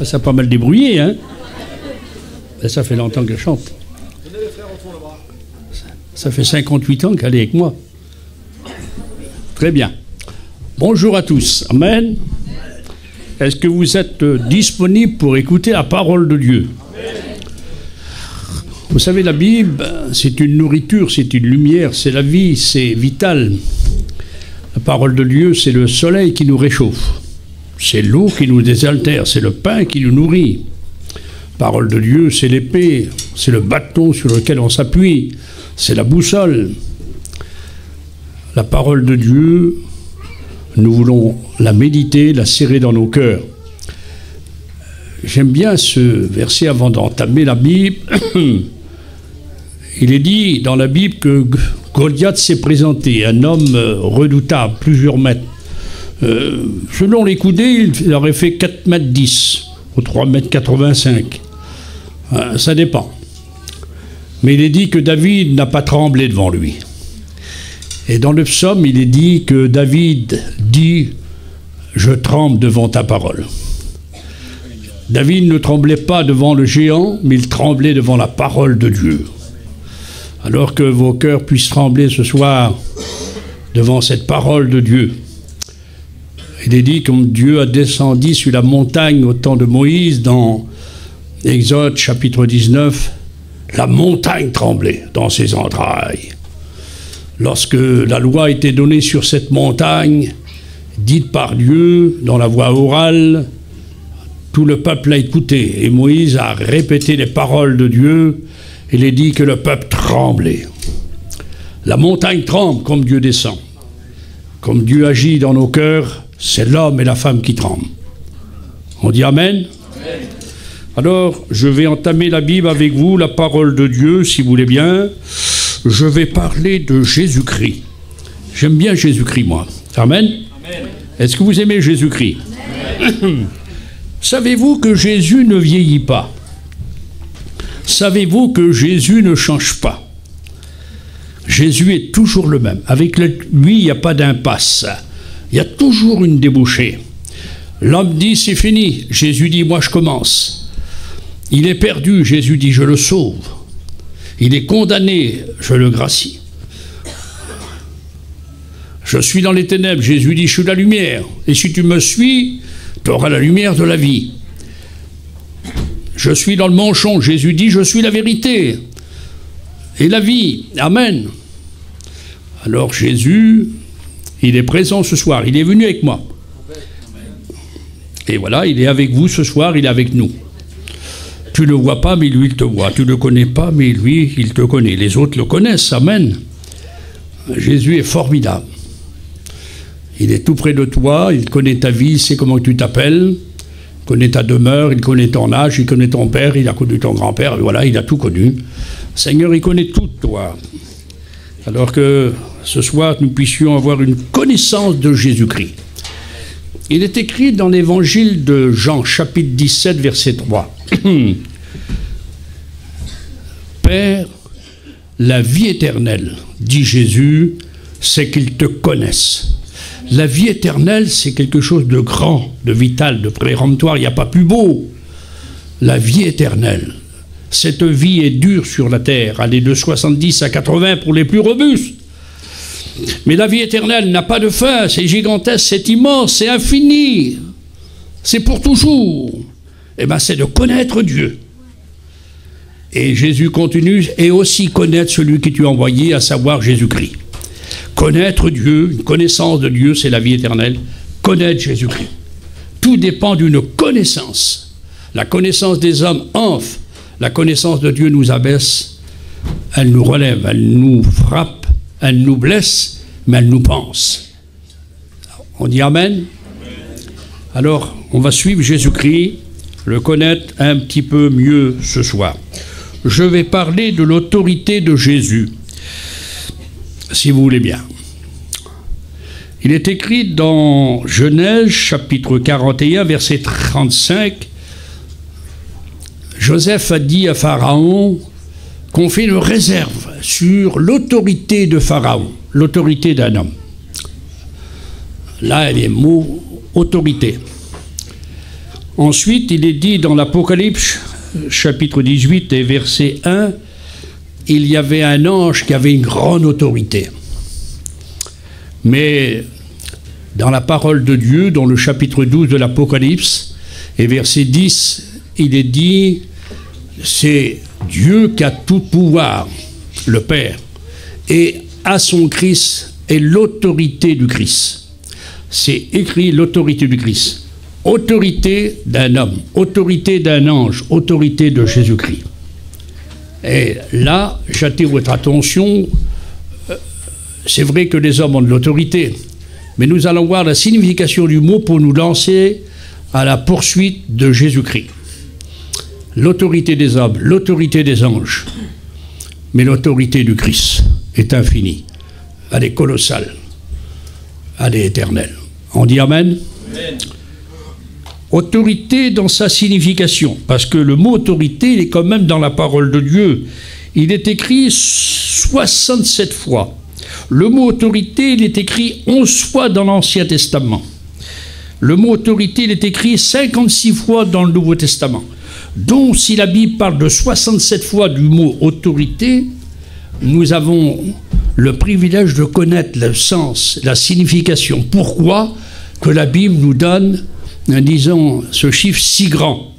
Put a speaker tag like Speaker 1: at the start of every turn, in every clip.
Speaker 1: Ça a pas mal débrouillé, hein. Et ça fait longtemps qu'elle chante. Ça fait 58 ans qu'elle est avec moi. Très bien. Bonjour à tous. Amen. Est-ce que vous êtes disponibles pour écouter la parole de Dieu? Vous savez, la Bible, c'est une nourriture, c'est une lumière, c'est la vie, c'est vital. La parole de Dieu, c'est le soleil qui nous réchauffe. C'est l'eau qui nous désaltère, c'est le pain qui nous nourrit. La parole de Dieu, c'est l'épée, c'est le bâton sur lequel on s'appuie, c'est la boussole. La parole de Dieu, nous voulons la méditer, la serrer dans nos cœurs. J'aime bien ce verset avant d'entamer la Bible. Il est dit dans la Bible que Goliath s'est présenté, un homme redoutable, plusieurs mètres. Selon les coudées, il aurait fait 4 mètres 10 ou 3 mètres 85. Ça dépend. Mais il est dit que David n'a pas tremblé devant lui. Et dans le psaume, il est dit que David dit « Je tremble devant ta parole ». David ne tremblait pas devant le géant, mais il tremblait devant la parole de Dieu. Alors que vos cœurs puissent trembler ce soir devant cette parole de Dieu. Il est dit comme Dieu a descendu sur la montagne au temps de Moïse dans Exode chapitre 19, la montagne tremblait dans ses entrailles. Lorsque la loi a été donnée sur cette montagne, dite par Dieu dans la voix orale, tout le peuple l'a écouté et Moïse a répété les paroles de Dieu. Il est dit que le peuple tremblait. La montagne tremble comme Dieu descend. Comme Dieu agit dans nos cœurs, c'est l'homme et la femme qui tremblent. On dit Amen? Amen. Alors, je vais entamer la Bible avec vous, la parole de Dieu, si vous voulez bien. Je vais parler de Jésus-Christ. J'aime bien Jésus-Christ, moi. Amen? Amen. Est-ce que vous aimez Jésus-Christ? Savez-vous que Jésus ne vieillit pas? Savez-vous que Jésus ne change pas? Jésus est toujours le même. Avec lui, il n'y a pas d'impasse. Il y a toujours une débouchée. L'homme dit, c'est fini. Jésus dit, moi je commence. Il est perdu. Jésus dit, je le sauve. Il est condamné. Je le gracie. Je suis dans les ténèbres. Jésus dit, je suis la lumière. Et si tu me suis, tu auras la lumière de la vie. Je suis dans le manchon. Jésus dit, je suis la vérité et la vie. Amen. Alors Jésus, il est présent ce soir. Il est venu avec moi. Et voilà, il est avec vous ce soir, il est avec nous. Tu ne le vois pas, mais lui, il te voit. Tu ne le connais pas, mais lui, il te connaît. Les autres le connaissent. Amen. Jésus est formidable. Il est tout près de toi, il connaît ta vie, il sait comment tu t'appelles. Il connaît ta demeure, il connaît ton âge, il connaît ton père, il a connu ton grand-père, et voilà, il a tout connu. Seigneur, il connaît tout de toi. Alors que ce soir, nous puissions avoir une connaissance de Jésus-Christ. Il est écrit dans l'évangile de Jean, chapitre 17, verset 3. Père, la vie éternelle, dit Jésus, c'est qu'ils te connaissent. La vie éternelle, c'est quelque chose de grand, de vital, de péremptoire. Il n'y a pas plus beau. La vie éternelle. Cette vie est dure sur la terre. Elle est de 70 à 80 pour les plus robustes. Mais la vie éternelle n'a pas de fin. C'est gigantesque, c'est immense, c'est infini. C'est pour toujours. Eh bien, c'est de connaître Dieu. Et Jésus continue, et aussi connaître celui qui tu as envoyé, à savoir Jésus-Christ. Connaître Dieu, une connaissance de Dieu, c'est la vie éternelle. Connaître Jésus-Christ. Tout dépend d'une connaissance. La connaissance des hommes enfle. La connaissance de Dieu nous abaisse. Elle nous relève, elle nous frappe, elle nous blesse, mais elle nous pense. On dit Amen? Alors, on va suivre Jésus-Christ, le connaître un petit peu mieux ce soir. Je vais parler de l'autorité de Jésus, si vous voulez bien. Il est écrit dans Genèse, chapitre 41, verset 35, Joseph a dit à Pharaon qu'on fait une réserve sur l'autorité de Pharaon, l'autorité d'un homme. Là, il y a le mot autorité. Ensuite, il est dit dans l'Apocalypse, chapitre 18 et verset 1, il y avait un ange qui avait une grande autorité. Mais dans la parole de Dieu, dans le chapitre 12 de l'Apocalypse, et verset 10, il est dit, c'est Dieu qui a tout pouvoir, le Père, et à son Christ et l'autorité du Christ. C'est écrit l'autorité du Christ. Autorité d'un homme, autorité d'un ange, autorité de Jésus-Christ. Et là, j'attire votre attention, c'est vrai que les hommes ont de l'autorité, mais nous allons voir la signification du mot pour nous lancer à la poursuite de Jésus-Christ. L'autorité des hommes, l'autorité des anges, mais l'autorité du Christ est infinie, elle est colossale, elle est éternelle. On dit Amen? Amen. Autorité dans sa signification, parce que le mot autorité, il est quand même dans la parole de Dieu. Il est écrit 67 fois. Le mot autorité, il est écrit 11 fois dans l'Ancien Testament. Le mot autorité, il est écrit 56 fois dans le Nouveau Testament. Donc, si la Bible parle de 67 fois du mot autorité, nous avons le privilège de connaître le sens, la signification. Pourquoi que la Bible nous donne, disons, ce chiffre si grand?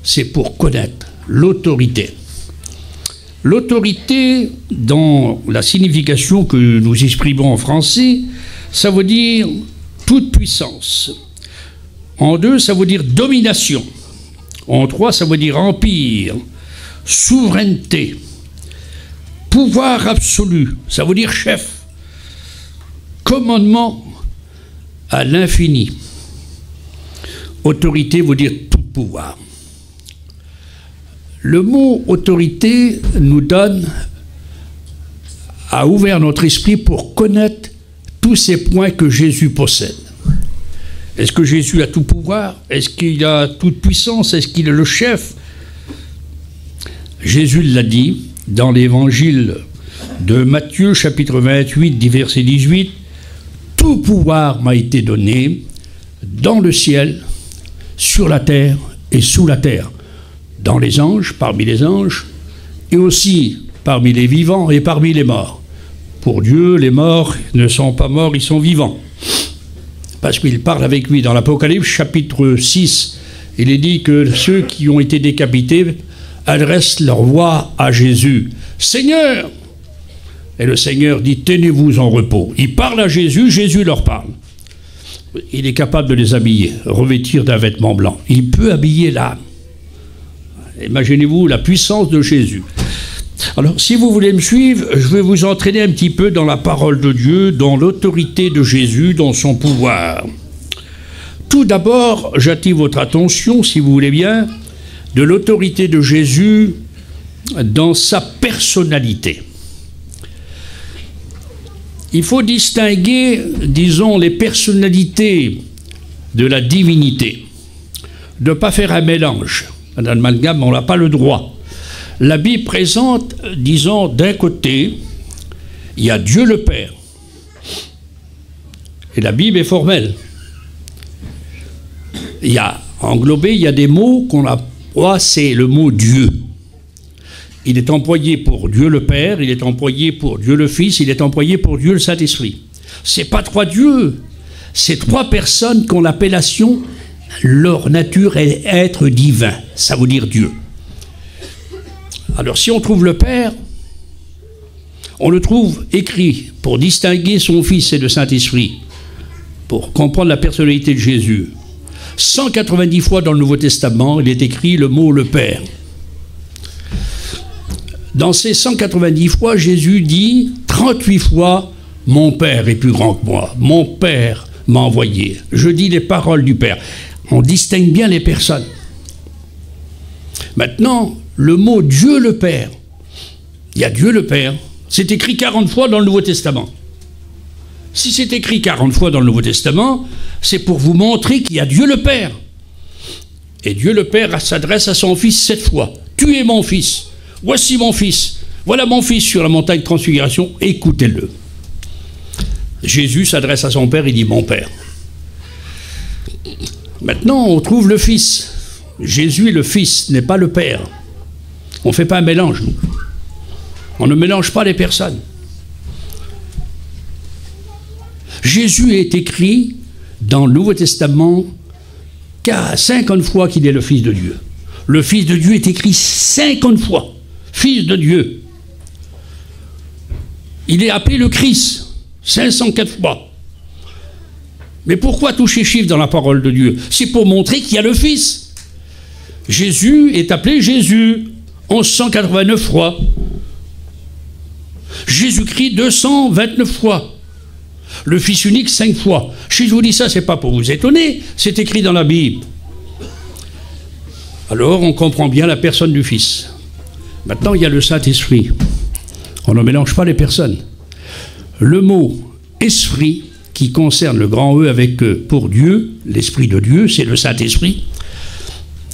Speaker 1: C'est pour connaître l'autorité. L'autorité, dans la signification que nous exprimons en français, ça veut dire toute puissance. En 2, ça veut dire domination. En 3, ça veut dire empire, souveraineté, pouvoir absolu, ça veut dire chef, commandement à l'infini. Autorité veut dire tout pouvoir. Le mot autorité nous donne, a ouvert notre esprit pour connaître tous ces points que Jésus possède. Est-ce que Jésus a tout pouvoir? Est-ce qu'il a toute puissance? Est-ce qu'il est le chef? Jésus l'a dit dans l'évangile de Matthieu, chapitre 28, verset 18, « Tout pouvoir m'a été donné dans le ciel, sur la terre et sous la terre, dans les anges, parmi les anges, et aussi parmi les vivants et parmi les morts. Pour Dieu, les morts ne sont pas morts, ils sont vivants. » Parce qu'il parle avec lui dans l'Apocalypse, chapitre 6. Il est dit que ceux qui ont été décapités adressent leur voix à Jésus. « Seigneur !» Et le Seigneur dit « Tenez-vous en repos. » Il parle à Jésus, Jésus leur parle. Il est capable de les habiller, revêtir d'un vêtement blanc. Il peut habiller l'âme. Imaginez-vous la puissance de Jésus. Alors, si vous voulez me suivre, je vais vous entraîner un petit peu dans la parole de Dieu, dans l'autorité de Jésus, dans son pouvoir. Tout d'abord, j'attire votre attention, si vous voulez bien, de l'autorité de Jésus dans sa personnalité. Il faut distinguer, disons, les personnalités de la divinité. De ne pas faire un mélange. Un amalgame, on n'a pas le droit. La Bible présente, disons, d'un côté, il y a Dieu le Père. Et la Bible est formelle. Il y a, englobé, il y a des mots qu'on emploie, c'est le mot Dieu. Il est employé pour Dieu le Père, il est employé pour Dieu le Fils, il est employé pour Dieu le Saint-Esprit. Ce n'est pas trois dieux, c'est trois personnes qu'on l'appellation, leur nature est être divin, ça veut dire Dieu. Alors si on trouve le Père, on le trouve écrit pour distinguer son Fils et le Saint-Esprit, pour comprendre la personnalité de Jésus. 190 fois dans le Nouveau Testament, il est écrit le mot « le Père ». Dans ces 190 fois, Jésus dit 38 fois « Mon Père est plus grand que moi, mon Père m'a envoyé ». Je dis les paroles du Père. On distingue bien les personnes. Maintenant, le mot « Dieu le Père », il y a Dieu le Père, c'est écrit 40 fois dans le Nouveau Testament. Si c'est écrit 40 fois dans le Nouveau Testament, c'est pour vous montrer qu'il y a Dieu le Père. Et Dieu le Père s'adresse à son Fils 7 fois. « Tu es mon Fils. Voici mon Fils. Voilà mon Fils sur la montagne de transfiguration. Écoutez-le. » Jésus s'adresse à son Père, il dit « Mon Père ». Maintenant, on trouve le Fils. Jésus est le Fils, n'est pas le Père. On ne fait pas un mélange, nous. On ne mélange pas les personnes. Jésus est écrit dans le Nouveau Testament 50 fois qu'il est le Fils de Dieu. Le Fils de Dieu est écrit 50 fois. Fils de Dieu. Il est appelé le Christ 504 fois. Mais pourquoi tous ces chiffres dans la parole de Dieu? C'est pour montrer qu'il y a le Fils. Jésus est appelé Jésus 1189 fois. Jésus-Christ 229 fois. Le Fils unique 5 fois. Si je vous dis ça, c'est pas pour vous étonner, c'est écrit dans la Bible. Alors on comprend bien la personne du Fils. Maintenant, il y a le Saint-Esprit. On ne mélange pas les personnes. Le mot esprit, qui concerne le grand E avec pour Dieu, l'Esprit de Dieu, c'est le Saint-Esprit.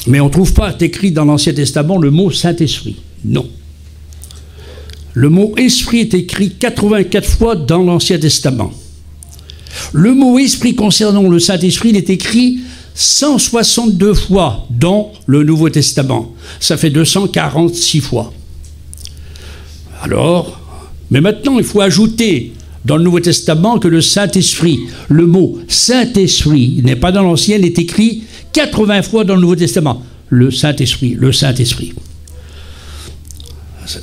Speaker 1: Mais on ne trouve pas écrit dans l'Ancien Testament le mot Saint-Esprit. Non. Le mot esprit est écrit 84 fois dans l'Ancien Testament. Le mot esprit concernant le Saint-Esprit, il est écrit 162 fois dans le Nouveau Testament. Ça fait 246 fois. Alors, mais maintenant, il faut ajouter dans le Nouveau Testament que le Saint-Esprit, le mot Saint-Esprit, n'est pas dans l'Ancien, il est écrit 80 fois dans le Nouveau Testament. Le Saint-Esprit, le Saint-Esprit.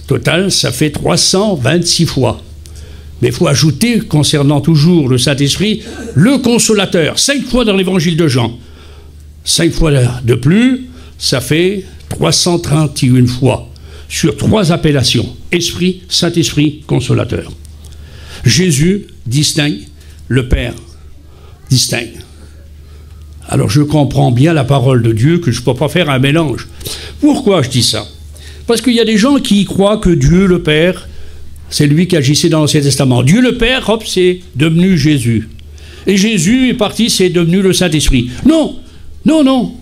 Speaker 1: Total, ça fait 326 fois. Mais il faut ajouter, concernant toujours le Saint-Esprit, le Consolateur, 5 fois dans l'Évangile de Jean. 5 fois de plus, ça fait 331 fois, sur 3 appellations, Esprit, Saint-Esprit, Consolateur. Jésus distingue, le Père distingue. Alors je comprends bien la parole de Dieu, que je ne peux pas faire un mélange. Pourquoi je dis ça? Parce qu'il y a des gens qui croient que Dieu, le Père, c'est lui qui agissait dans l'Ancien Testament. Dieu, le Père, hop, c'est devenu Jésus. Et Jésus est parti, c'est devenu le Saint-Esprit. Non, non, non.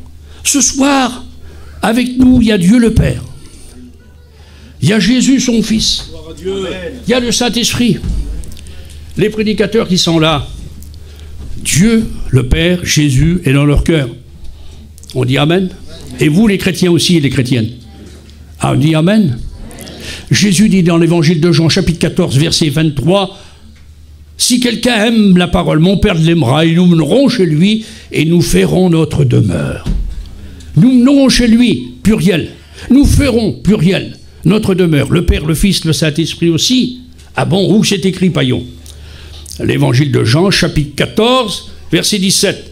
Speaker 1: Ce soir, avec nous, il y a Dieu, le Père. Il y a Jésus, son Fils. Il y a le Saint-Esprit. Les prédicateurs qui sont là, Dieu, le Père, Jésus est dans leur cœur. On dit Amen. Et vous, les chrétiens aussi, et les chrétiennes. Ah, on dit Amen. Jésus dit dans l'évangile de Jean, chapitre 14, verset 23, « Si quelqu'un aime la parole, mon Père l'aimera, et nous mènerons chez lui, et nous ferons notre demeure. » Nous mènerons chez lui, pluriel. Nous ferons, pluriel, notre demeure. Le Père, le Fils, le Saint-Esprit aussi. Ah bon, où c'est écrit, Paillon? L'évangile de Jean, chapitre 14, verset 17.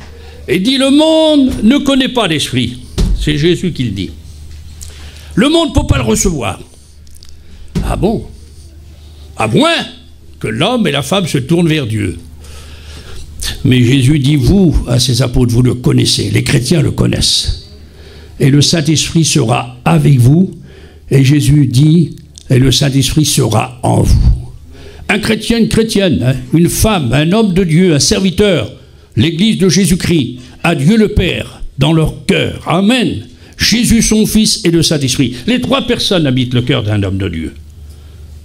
Speaker 1: Et dit, le monde ne connaît pas l'Esprit. C'est Jésus qui le dit. Le monde ne peut pas le recevoir. Ah bon? À moins que l'homme et la femme se tournent vers Dieu. Mais Jésus dit, vous, à ses apôtres, vous le connaissez. Les chrétiens le connaissent. Et le Saint-Esprit sera avec vous. Et Jésus dit, et le Saint-Esprit sera en vous. Un chrétien, une chrétienne, hein, une femme, un homme de Dieu, un serviteur, l'Église de Jésus-Christ, a Dieu le Père dans leur cœur. Amen. Jésus, son Fils et le Saint-Esprit. Les 3 personnes habitent le cœur d'un homme de Dieu.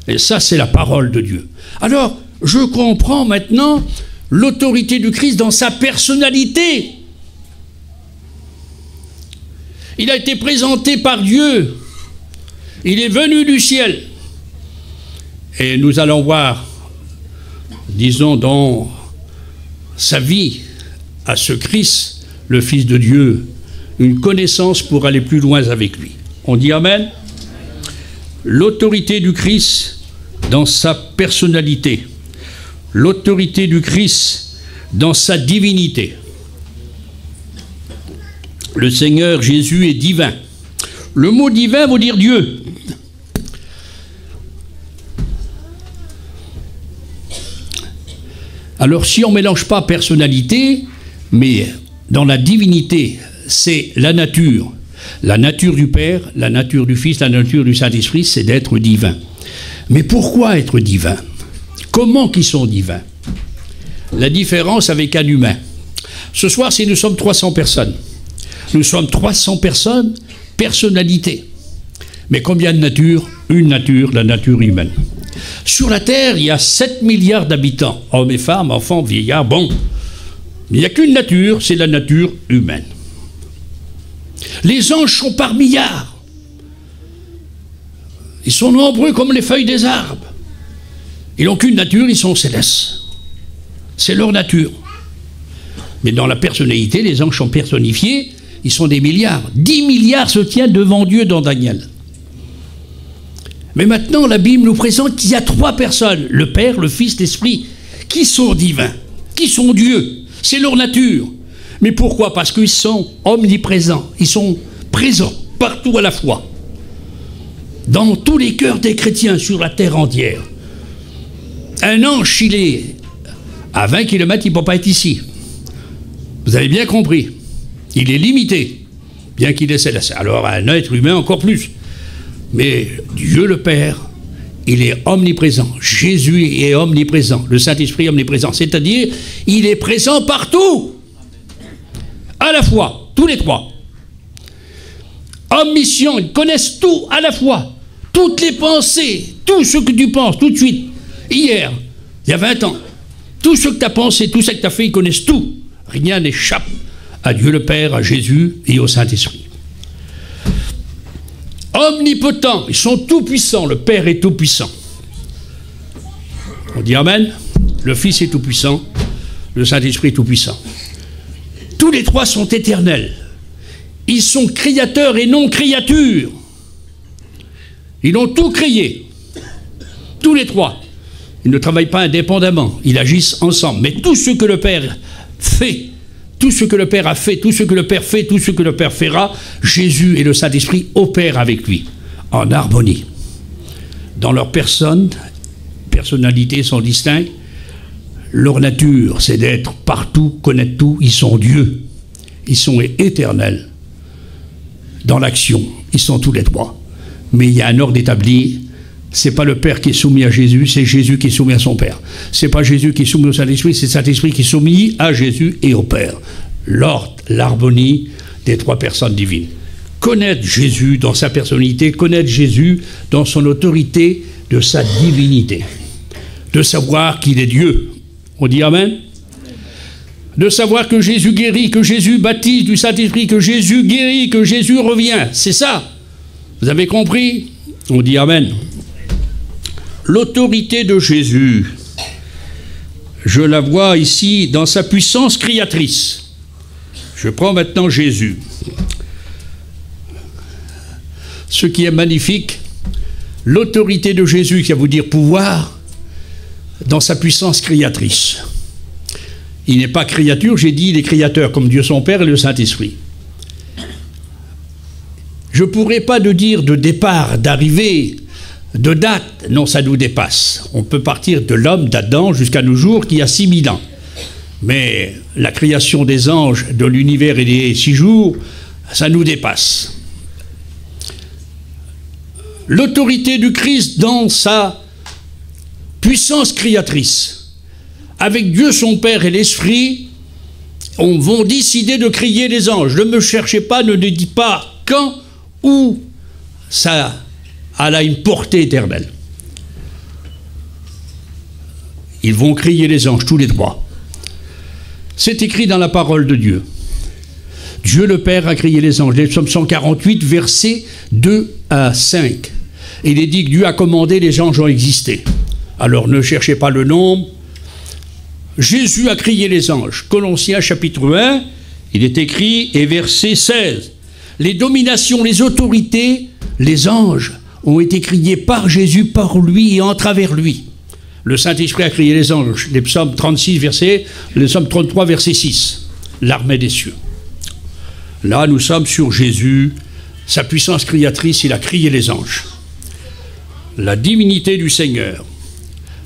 Speaker 1: Et ça, c'est la parole de Dieu. Alors, je comprends maintenant l'autorité du Christ dans sa personnalité. Il a été présenté par Dieu. Il est venu du ciel. Et nous allons voir, disons, dans sa vie, à ce Christ, le Fils de Dieu, une connaissance pour aller plus loin avec lui. On dit Amen. L'autorité du Christ dans sa personnalité. L'autorité du Christ dans sa divinité. Le Seigneur Jésus est divin. Le mot divin veut dire Dieu. Alors si on ne mélange pas personnalité, mais dans la divinité, c'est la nature du Père, la nature du Fils, la nature du Saint-Esprit, c'est d'être divin. Mais pourquoi être divin? Comment qu'ils sont divins? La différence avec un humain. Ce soir, si nous sommes 300 personnes, nous sommes 300 personnes, personnalités. Mais combien de natures? Une nature, la nature humaine. Sur la Terre, il y a 7 milliards d'habitants, hommes et femmes, enfants, vieillards, bon. Il n'y a qu'une nature, c'est la nature humaine. Les anges sont par milliards. Ils sont nombreux comme les feuilles des arbres. Ils n'ont qu'une nature, ils sont célestes. C'est leur nature. Mais dans la personnalité, les anges sont personnifiés, ils sont des milliards. 10 milliards se tiennent devant Dieu dans Daniel. Mais maintenant, la Bible nous présente qu'il y a 3 personnes, le Père, le Fils, l'Esprit, qui sont divins, qui sont Dieu. C'est leur nature. Mais pourquoi? Parce qu'ils sont omniprésents. Ils sont présents partout à la fois. Dans tous les cœurs des chrétiens sur la terre entière. Un ange, s'il est à 20 km, il ne peut pas être ici. Vous avez bien compris. Il est limité, bien qu'il est céleste. Alors un être humain encore plus. Mais Dieu le Père, il est omniprésent. Jésus est omniprésent. Le Saint-Esprit est omniprésent. C'est-à-dire, il est présent partout. À la fois, tous les 3. Omniscient, ils connaissent tout à la fois. Toutes les pensées, tout ce que tu penses, tout de suite. Hier, il y a 20 ans, tout ce que tu as pensé, tout ce que tu as fait, ils connaissent tout. Rien n'échappe à Dieu le Père, à Jésus et au Saint-Esprit. Omnipotents, ils sont tout-puissants. Le Père est tout-puissant. On dit Amen. Le Fils est tout-puissant. Le Saint-Esprit est tout-puissant. Tous les 3 sont éternels. Ils sont créateurs et non créatures. Ils ont tout créé. Tous les 3. Ils ne travaillent pas indépendamment. Ils agissent ensemble. Mais tout ce que le Père fait, tout ce que le Père a fait, tout ce que le Père fait, tout ce que le Père fera, Jésus et le Saint-Esprit opèrent avec lui, en harmonie. Dans leur personnalités sont distinctes. Leur nature, c'est d'être partout, connaître tout. Ils sont Dieu. Ils sont éternels. Dans l'action, ils sont tous les 3. Mais il y a un ordre établi. C'est pas le Père qui est soumis à Jésus, c'est Jésus qui est soumis à son Père. C'est pas Jésus qui est soumis au Saint-Esprit, c'est le Saint-Esprit qui est soumis à Jésus et au Père. L'ordre, l'harmonie des 3 personnes divines. Connaître Jésus dans sa personnalité, connaître Jésus dans son autorité de sa divinité. De savoir qu'il est Dieu. On dit Amen? De savoir que Jésus guérit, que Jésus baptise du Saint-Esprit, que Jésus guérit, que Jésus revient. C'est ça. Vous avez compris? On dit Amen. L'autorité de Jésus, je la vois ici dans sa puissance créatrice. Je prends maintenant Jésus. Ce qui est magnifique, l'autorité de Jésus, qui va vous dire pouvoir, dans sa puissance créatrice. Il n'est pas créature, j'ai dit il est créateur, comme Dieu son Père et le Saint-Esprit. Je ne pourrais pas de dire de départ, d'arrivée, de date, non, ça nous dépasse. On peut partir de l'homme, d'Adam, jusqu'à nos jours, qui a 6000 ans. Mais la création des anges, de l'univers et des 6 jours, ça nous dépasse. L'autorité du Christ dans sa puissance créatrice, avec Dieu son Père et l'Esprit, on va décider de créer les anges. Ne me cherchez pas, ne dites pas quand, où, ça a une portée éternelle. Ils vont créer les anges, tous les 3. C'est écrit dans la parole de Dieu. Dieu le Père a créé les anges. Les Psaume 148, versets 2 à 5. Il est dit que Dieu a commandé, les anges ont existé. Alors ne cherchez pas le nombre. Jésus a créé les anges. Colossiens chapitre 1, il est écrit, et verset 16. Les dominations, les autorités, les anges ont été créés par Jésus, par lui et en travers lui. Le Saint-Esprit a créé les anges. Les psaumes 36, les psaumes 33, verset 6. L'armée des cieux. Là, nous sommes sur Jésus. Sa puissance créatrice, il a créé les anges. La divinité du Seigneur,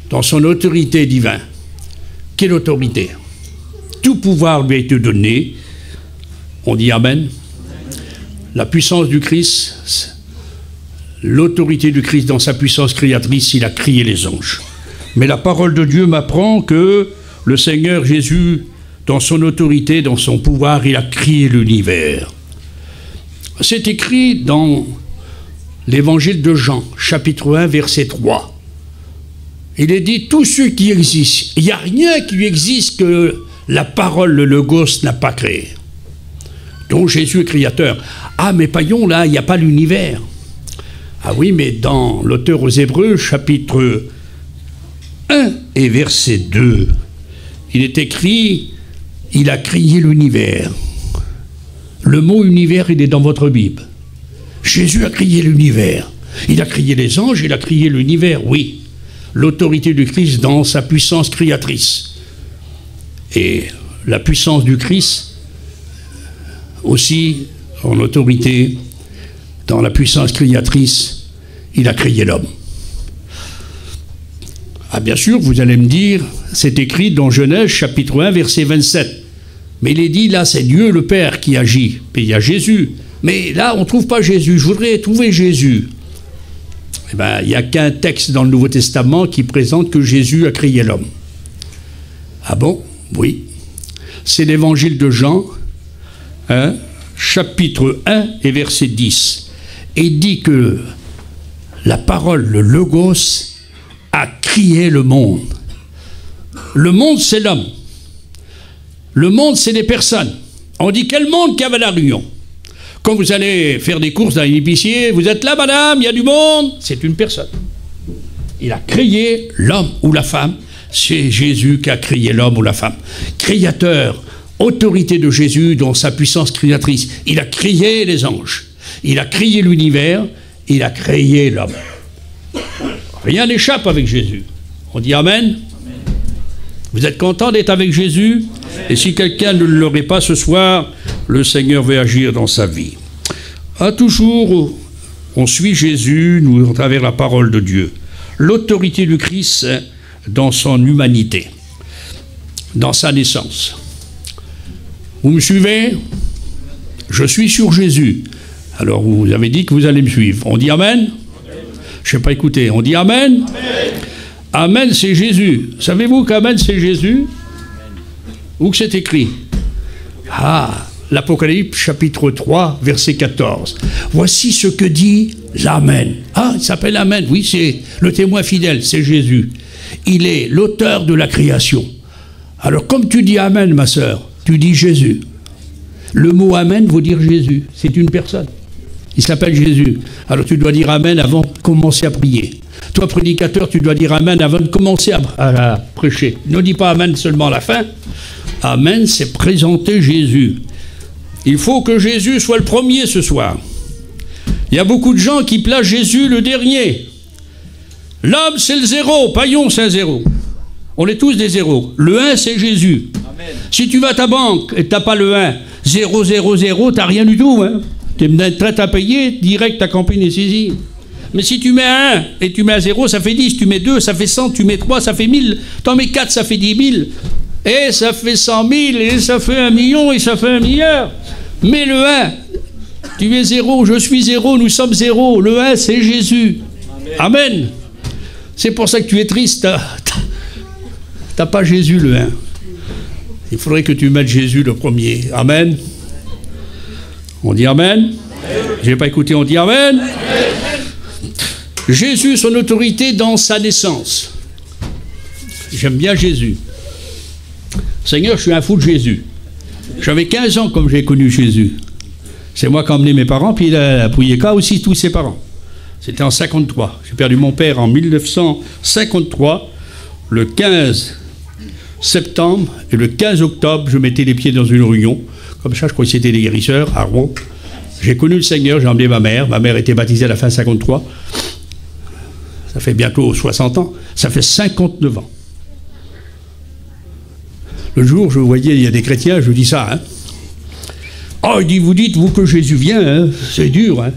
Speaker 1: dans son autorité divine. Quelle autorité? Tout pouvoir lui a été donné. On dit Amen. La puissance du Christ, l'autorité du Christ dans sa puissance créatrice, il a créé les anges. Mais la parole de Dieu m'apprend que le Seigneur Jésus, dans son autorité, dans son pouvoir, il a créé l'univers. C'est écrit dans l'évangile de Jean, chapitre 1, verset 3. Il est dit, tous ceux qui existent, il n'y a rien qui existe que La parole, le logos, n'a pas créé. Donc Jésus est créateur. Ah, mais paillon, là, il n'y a pas l'univers. Ah oui, mais dans l'auteur aux Hébreux, chapitre 1 et verset 2, il est écrit, il a créé l'univers. Le mot univers, il est dans votre Bible. Jésus a créé l'univers. Il a créé les anges, il a créé l'univers, oui. L'autorité du Christ dans sa puissance créatrice. Et la puissance du Christ aussi en autorité, dans la puissance créatrice, il a créé l'homme. Ah bien sûr, vous allez me dire, c'est écrit dans Genèse chapitre 1 verset 27. Mais il est dit là, c'est Dieu le Père qui agit. Et il y a Jésus. Mais là, on ne trouve pas Jésus. Je voudrais trouver Jésus. Eh bien, il n'y a qu'un texte dans le Nouveau Testament qui présente que Jésus a créé l'homme. Ah bon? Oui. C'est l'évangile de Jean, chapitre 1 et verset 10. Et il dit que la parole, le logos, a créé le monde. Le monde, c'est l'homme. Le monde, c'est des personnes. On dit quel monde qu'il y avait à la Réunion. Quand vous allez faire des courses dans un épicier, vous êtes là, madame, il y a du monde. C'est une personne. Il a créé l'homme ou la femme. C'est Jésus qui a créé l'homme ou la femme. Créateur, autorité de Jésus dans sa puissance créatrice. Il a créé les anges. Il a créé l'univers. Il a créé l'homme. Rien n'échappe avec Jésus. On dit Amen. Vous êtes content d'être avec Jésus? Et si quelqu'un ne l'aurait pas ce soir, le Seigneur veut agir dans sa vie. À toujours, on suit Jésus, nous, à travers la parole de Dieu. L'autorité du Christ dans son humanité, dans sa naissance. Vous me suivez? Je suis sur Jésus. Alors vous avez dit que vous allez me suivre. On dit Amen? Je n'ai pas écouté. On dit Amen? Amen, c'est Jésus. Savez-vous qu'Amen, c'est Jésus? Où que c'est écrit? Ah, l'Apocalypse, chapitre 3, verset 14. Voici ce que dit l'Amen. Ah, il s'appelle Amen. Oui, c'est le témoin fidèle, c'est Jésus. Il est l'auteur de la création. Alors, comme tu dis Amen, ma sœur, tu dis Jésus. Le mot Amen veut dire Jésus. C'est une personne. Il s'appelle Jésus. Alors, tu dois dire Amen avant de commencer à prier. Toi, prédicateur, tu dois dire Amen avant de commencer à prêcher. Ne dis pas Amen seulement à la fin. Amen, c'est présenter Jésus. Il faut que Jésus soit le premier ce soir. Il y a beaucoup de gens qui placent Jésus le dernier. L'homme, c'est le zéro. Paillon, c'est un zéro. On est tous des zéros. Le 1, c'est Jésus. Amen. Si tu vas à ta banque et tu n'as pas le 1, 0, 0, 0, tu n'as rien du tout. Hein. Tu es une traite à payer, direct, ta campagne est saisie. Mais si tu mets 1 et tu mets un 0, ça fait 10. Tu mets 2, ça fait 100. Tu mets 3, ça fait 1000. Tu en mets 4, ça fait 10 000. Et ça fait 100 000. Et ça fait 1 million. Et ça fait 1 milliard. Mais le 1, tu es 0, je suis 0, nous sommes 0. Le 1, c'est Jésus. Amen. Amen. C'est pour ça que tu es triste. T'as pas Jésus le 1. Il faudrait que tu mettes Jésus le premier. Amen. On dit Amen. Je n'ai pas écouté, on dit Amen. Jésus, son autorité dans sa naissance. J'aime bien Jésus. Seigneur, je suis un fou de Jésus. J'avais 15 ans comme j'ai connu Jésus. C'est moi qui ai emmené mes parents, puis il a Pouilleka aussi tous ses parents. C'était en 53. J'ai perdu mon père en 1953, le 15 septembre, et le 15 octobre, je mettais les pieds dans une réunion. Comme ça, je crois que c'était des guérisseurs à Rouen. J'ai connu le Seigneur, j'ai emmené ma mère. Ma mère était baptisée à la fin 53. Ça fait bientôt 60 ans. Ça fait 59 ans. Le jour, je voyais, il y a des chrétiens, je dis ça. Hein. Oh, il dit, vous dites, vous, que Jésus vient, hein, c'est dur. Hein.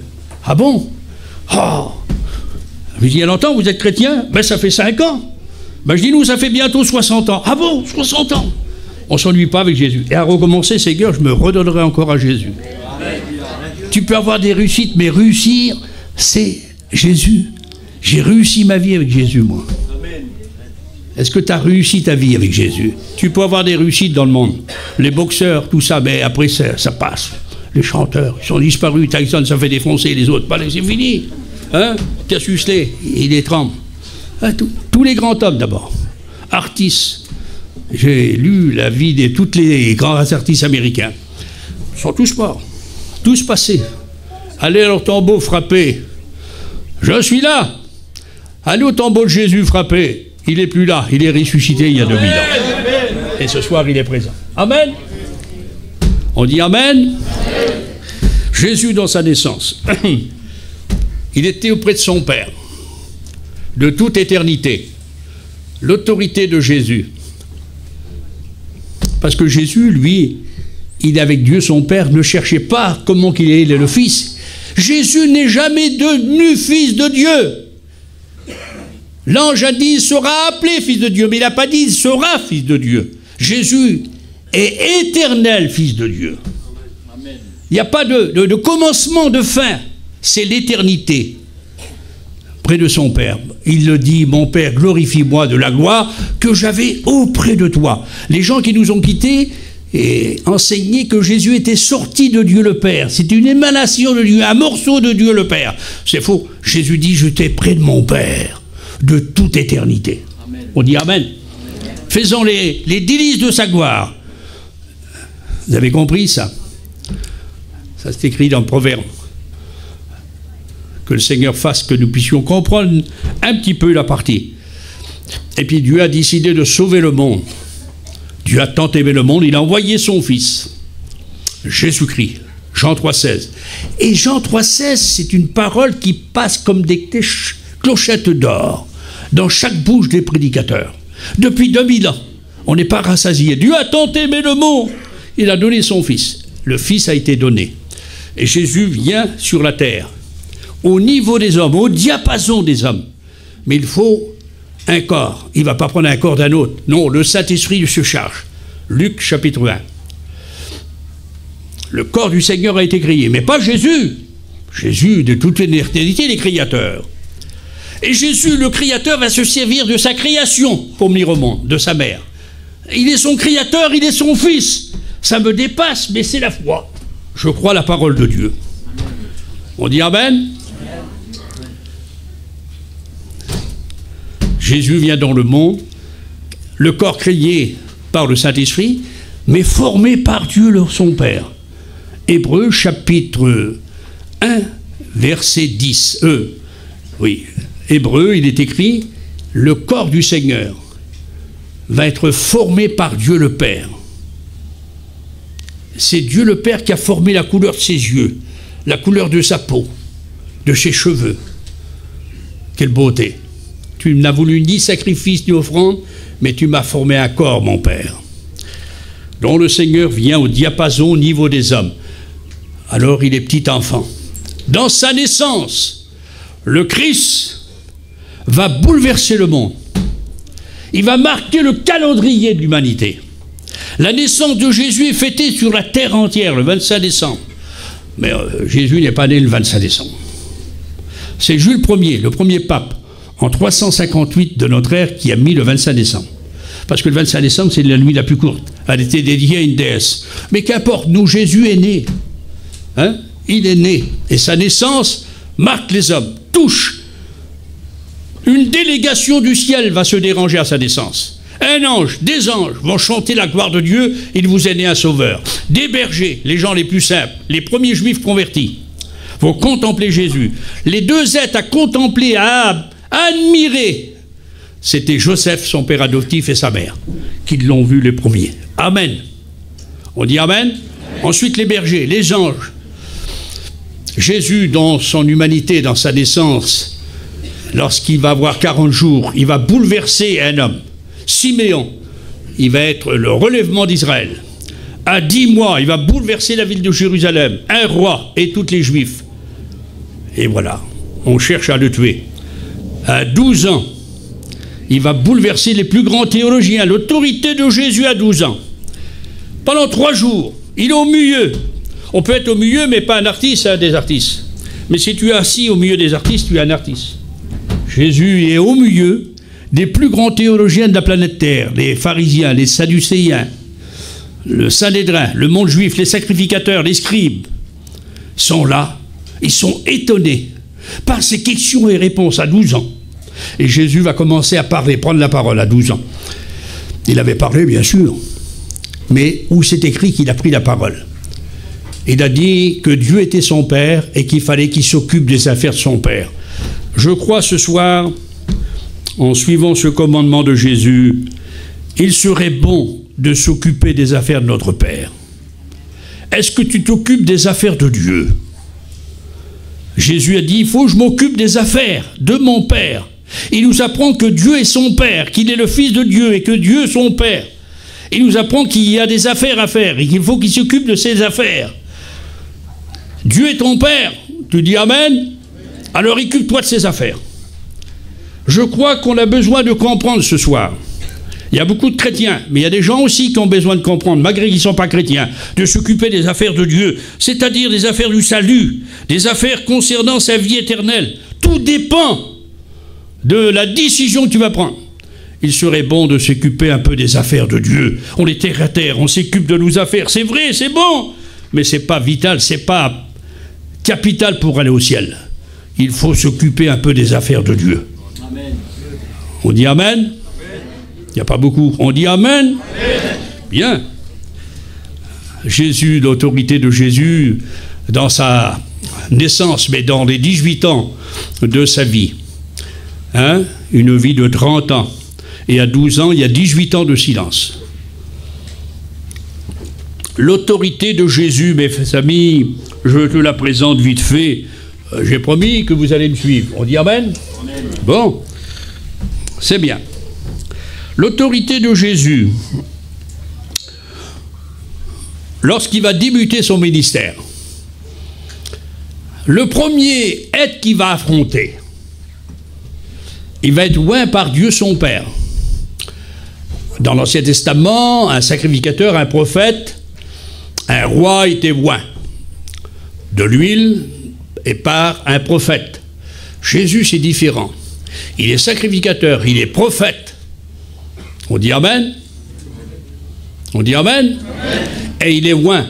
Speaker 1: Ah bon? Oh. Je dis, il y a longtemps, vous êtes chrétien? Ben, ça fait 5 ans. Ben, je dis, nous, ça fait bientôt 60 ans. Ah bon? 60 ans? On ne s'ennuie pas avec Jésus. Et à recommencer, Seigneur, je me redonnerai encore à Jésus. Amen. Tu peux avoir des réussites, mais réussir, c'est Jésus. J'ai réussi ma vie avec Jésus, moi. Est-ce que tu as réussi ta vie avec Jésus? Tu peux avoir des réussites dans le monde. Les boxeurs, tout ça, mais après, ça passe. Les chanteurs, ils sont disparus. Tyson, ça fait défoncer les autres. C'est fini. Hein? Cassius Clay, il est tremble. Hein, tous les grands hommes, d'abord. Artistes. J'ai lu la vie de tous les grands artistes américains. Ils sont tous morts, tous passés. Allez à leur tombeau frapper. Je suis là. Allez au tombeau de Jésus frapper. Il n'est plus là, il est ressuscité il y a 2000 ans. Et ce soir, il est présent. Amen. On dit Amen. Jésus, dans sa naissance, il était auprès de son Père, de toute éternité. L'autorité de Jésus. Parce que Jésus, lui, il est avec Dieu son Père, ne cherchez pas comment qu'il est le Fils. Jésus n'est jamais devenu Fils de Dieu. L'ange a dit, il sera appelé Fils de Dieu, mais il n'a pas dit, il sera Fils de Dieu. Jésus est éternel Fils de Dieu. Il n'y a pas de commencement, de fin. C'est l'éternité. Près de son Père. Il le dit, mon Père, glorifie-moi de la gloire que j'avais auprès de toi. Les gens qui nous ont quittés et enseigné que Jésus était sorti de Dieu le Père. C'est une émanation de Dieu, un morceau de Dieu le Père. C'est faux. Jésus dit, j'étais près de mon Père, de toute éternité. Amen. On dit Amen. Amen. Faisons les délices de sa gloire. Vous avez compris ça? Ça c'est écrit dans le Proverbe. Que le Seigneur fasse que nous puissions comprendre un petit peu la partie. Et puis Dieu a décidé de sauver le monde. Dieu a tant aimé le monde, il a envoyé son Fils, Jésus-Christ, Jean 3,16. Et Jean 3,16, c'est une parole qui passe comme des clochettes d'or dans chaque bouche des prédicateurs. Depuis 2000 ans, on n'est pas rassasié. Dieu a tant aimé le monde, il a donné son Fils. Le Fils a été donné. Et Jésus vient sur la terre, au niveau des hommes, au diapason des hommes. Mais il faut un corps. Il ne va pas prendre un corps d'un autre. Non, le Saint-Esprit se charge. Luc chapitre 1. Le corps du Seigneur a été créé, mais pas Jésus. Jésus, de toute éternité, il est créateur. Et Jésus, le créateur, va se servir de sa création pour venir au monde, de sa mère. Il est son créateur, il est son fils. Ça me dépasse, mais c'est la foi. Je crois la parole de Dieu. On dit Amen. Jésus vient dans le monde, le corps créé par le Saint-Esprit, mais formé par Dieu, son Père. Hébreux, chapitre 1, verset 10. Oui, Hébreux, il est écrit, le corps du Seigneur va être formé par Dieu le Père. C'est Dieu le Père qui a formé la couleur de ses yeux, la couleur de sa peau, de ses cheveux. Quelle beauté! Tu n'as voulu ni sacrifice ni offrande, mais tu m'as formé un corps, mon Père, dont le Seigneur vient au diapason au niveau des hommes. Alors il est petit enfant. Dans sa naissance, le Christ va bouleverser le monde. Il va marquer le calendrier de l'humanité. La naissance de Jésus est fêtée sur la terre entière, le 25 décembre. Mais Jésus n'est pas né le 25 décembre. C'est Jules Ier, le premier pape, en 358 de notre ère, qui a mis le 25 décembre. Parce que le 25 décembre, c'est la nuit la plus courte. Elle était dédiée à une déesse. Mais qu'importe, nous, Jésus est né. Hein? Il est né. Et sa naissance marque les hommes, touche. Une délégation du ciel va se déranger à sa naissance. Un ange, des anges vont chanter la gloire de Dieu, il vous est né un sauveur. Des bergers, les gens les plus simples, les premiers juifs convertis, vont contempler Jésus. Les deux êtres à contempler, à admirer, c'était Joseph, son père adoptif, et sa mère, qui l'ont vu les premiers. Amen. On dit Amen. Ensuite, les bergers, les anges. Jésus, dans son humanité, dans sa naissance, lorsqu'il va avoir 40 jours, il va bouleverser un homme. Siméon, il va être le relèvement d'Israël. À 10 mois, il va bouleverser la ville de Jérusalem, un roi et tous les Juifs. Et voilà, on cherche à le tuer. À 12 ans, il va bouleverser les plus grands théologiens. L'autorité de Jésus à 12 ans. Pendant 3 jours, il est au milieu. On peut être au milieu, mais pas un artiste, hein, des artistes. Mais si tu es assis au milieu des artistes, tu es un artiste. Jésus est au milieu des plus grands théologiens de la planète Terre, les pharisiens, les sadducéens, le Sanhédrin, le monde juif, les sacrificateurs, les scribes, sont là, ils sont étonnés par ces questions et réponses à 12 ans. Et Jésus va commencer à parler, prendre la parole à 12 ans. Il avait parlé, bien sûr, mais où c'est écrit qu'il a pris la parole. Il a dit que Dieu était son Père et qu'il fallait qu'il s'occupe des affaires de son Père. Je crois ce soir, en suivant ce commandement de Jésus, il serait bon de s'occuper des affaires de notre Père. Est-ce que tu t'occupes des affaires de Dieu? Jésus a dit, il faut que je m'occupe des affaires de mon Père. Il nous apprend que Dieu est son Père, qu'il est le Fils de Dieu et que Dieu est son Père. Il nous apprend qu'il y a des affaires à faire et qu'il faut qu'il s'occupe de ses affaires. Dieu est ton Père. Tu dis Amen? Alors occupe-toi de ses affaires. Je crois qu'on a besoin de comprendre ce soir. Il y a beaucoup de chrétiens, mais il y a des gens aussi qui ont besoin de comprendre, malgré qu'ils ne sont pas chrétiens, de s'occuper des affaires de Dieu, c'est-à-dire des affaires du salut, des affaires concernant sa vie éternelle. Tout dépend de la décision que tu vas prendre. Il serait bon de s'occuper un peu des affaires de Dieu. On est terre à terre, on s'occupe de nos affaires. C'est vrai, c'est bon, mais ce n'est pas vital, ce n'est pas capital pour aller au ciel. Il faut s'occuper un peu des affaires de Dieu. Amen. On dit Amen? Il n'y a pas beaucoup. On dit Amen? Bien. Jésus, l'autorité de Jésus, dans sa naissance, mais dans les 18 ans de sa vie, hein, une vie de 30 ans, et à 12 ans, il y a 18 ans de silence. L'autorité de Jésus, mes amis, je te la présente vite fait. J'ai promis que vous allez me suivre. On dit Amen? Amen. Bon, c'est bien. L'autorité de Jésus, lorsqu'il va débuter son ministère, le premier être qu'il va affronter, il va être oint par Dieu son Père. Dans l'Ancien Testament, un sacrificateur, un prophète, un roi était oint de l'huile et par un prophète. Jésus, c'est différent. Il est sacrificateur, il est prophète. On dit Amen? On dit Amen? Amen. Et il est oint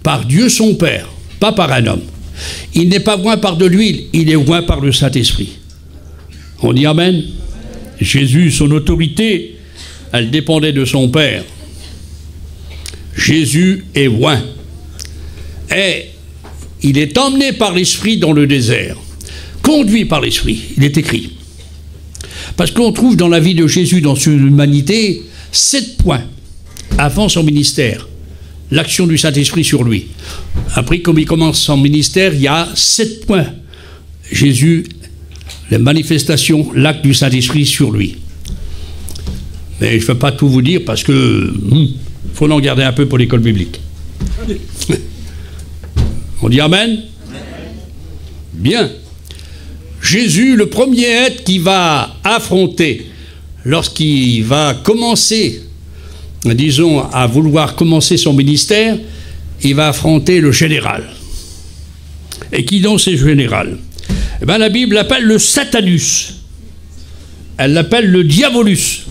Speaker 1: par Dieu son Père, pas par un homme. Il n'est pas oint par de l'huile, il est oint par le Saint-Esprit. On dit Amen? Amen. Jésus, son autorité, elle dépendait de son Père. Jésus est oint. Et il est emmené par l'Esprit dans le désert. Conduit par l'Esprit, il est écrit. Parce qu'on trouve dans la vie de Jésus, dans son humanité, 7 points avant son ministère. L'action du Saint-Esprit sur lui. Après, comme il commence son ministère, il y a 7 points. Jésus, les manifestations, l'acte du Saint-Esprit sur lui. Mais je ne peux pas tout vous dire parce que faut en garder un peu pour l'école biblique. On dit Amen? Bien. Jésus, le premier être qui va affronter, lorsqu'il va commencer, disons, à vouloir commencer son ministère, il va affronter le général. Et qui donc c'est le général? Eh bien, la Bible l'appelle le Satanus. Elle l'appelle le Diabolus.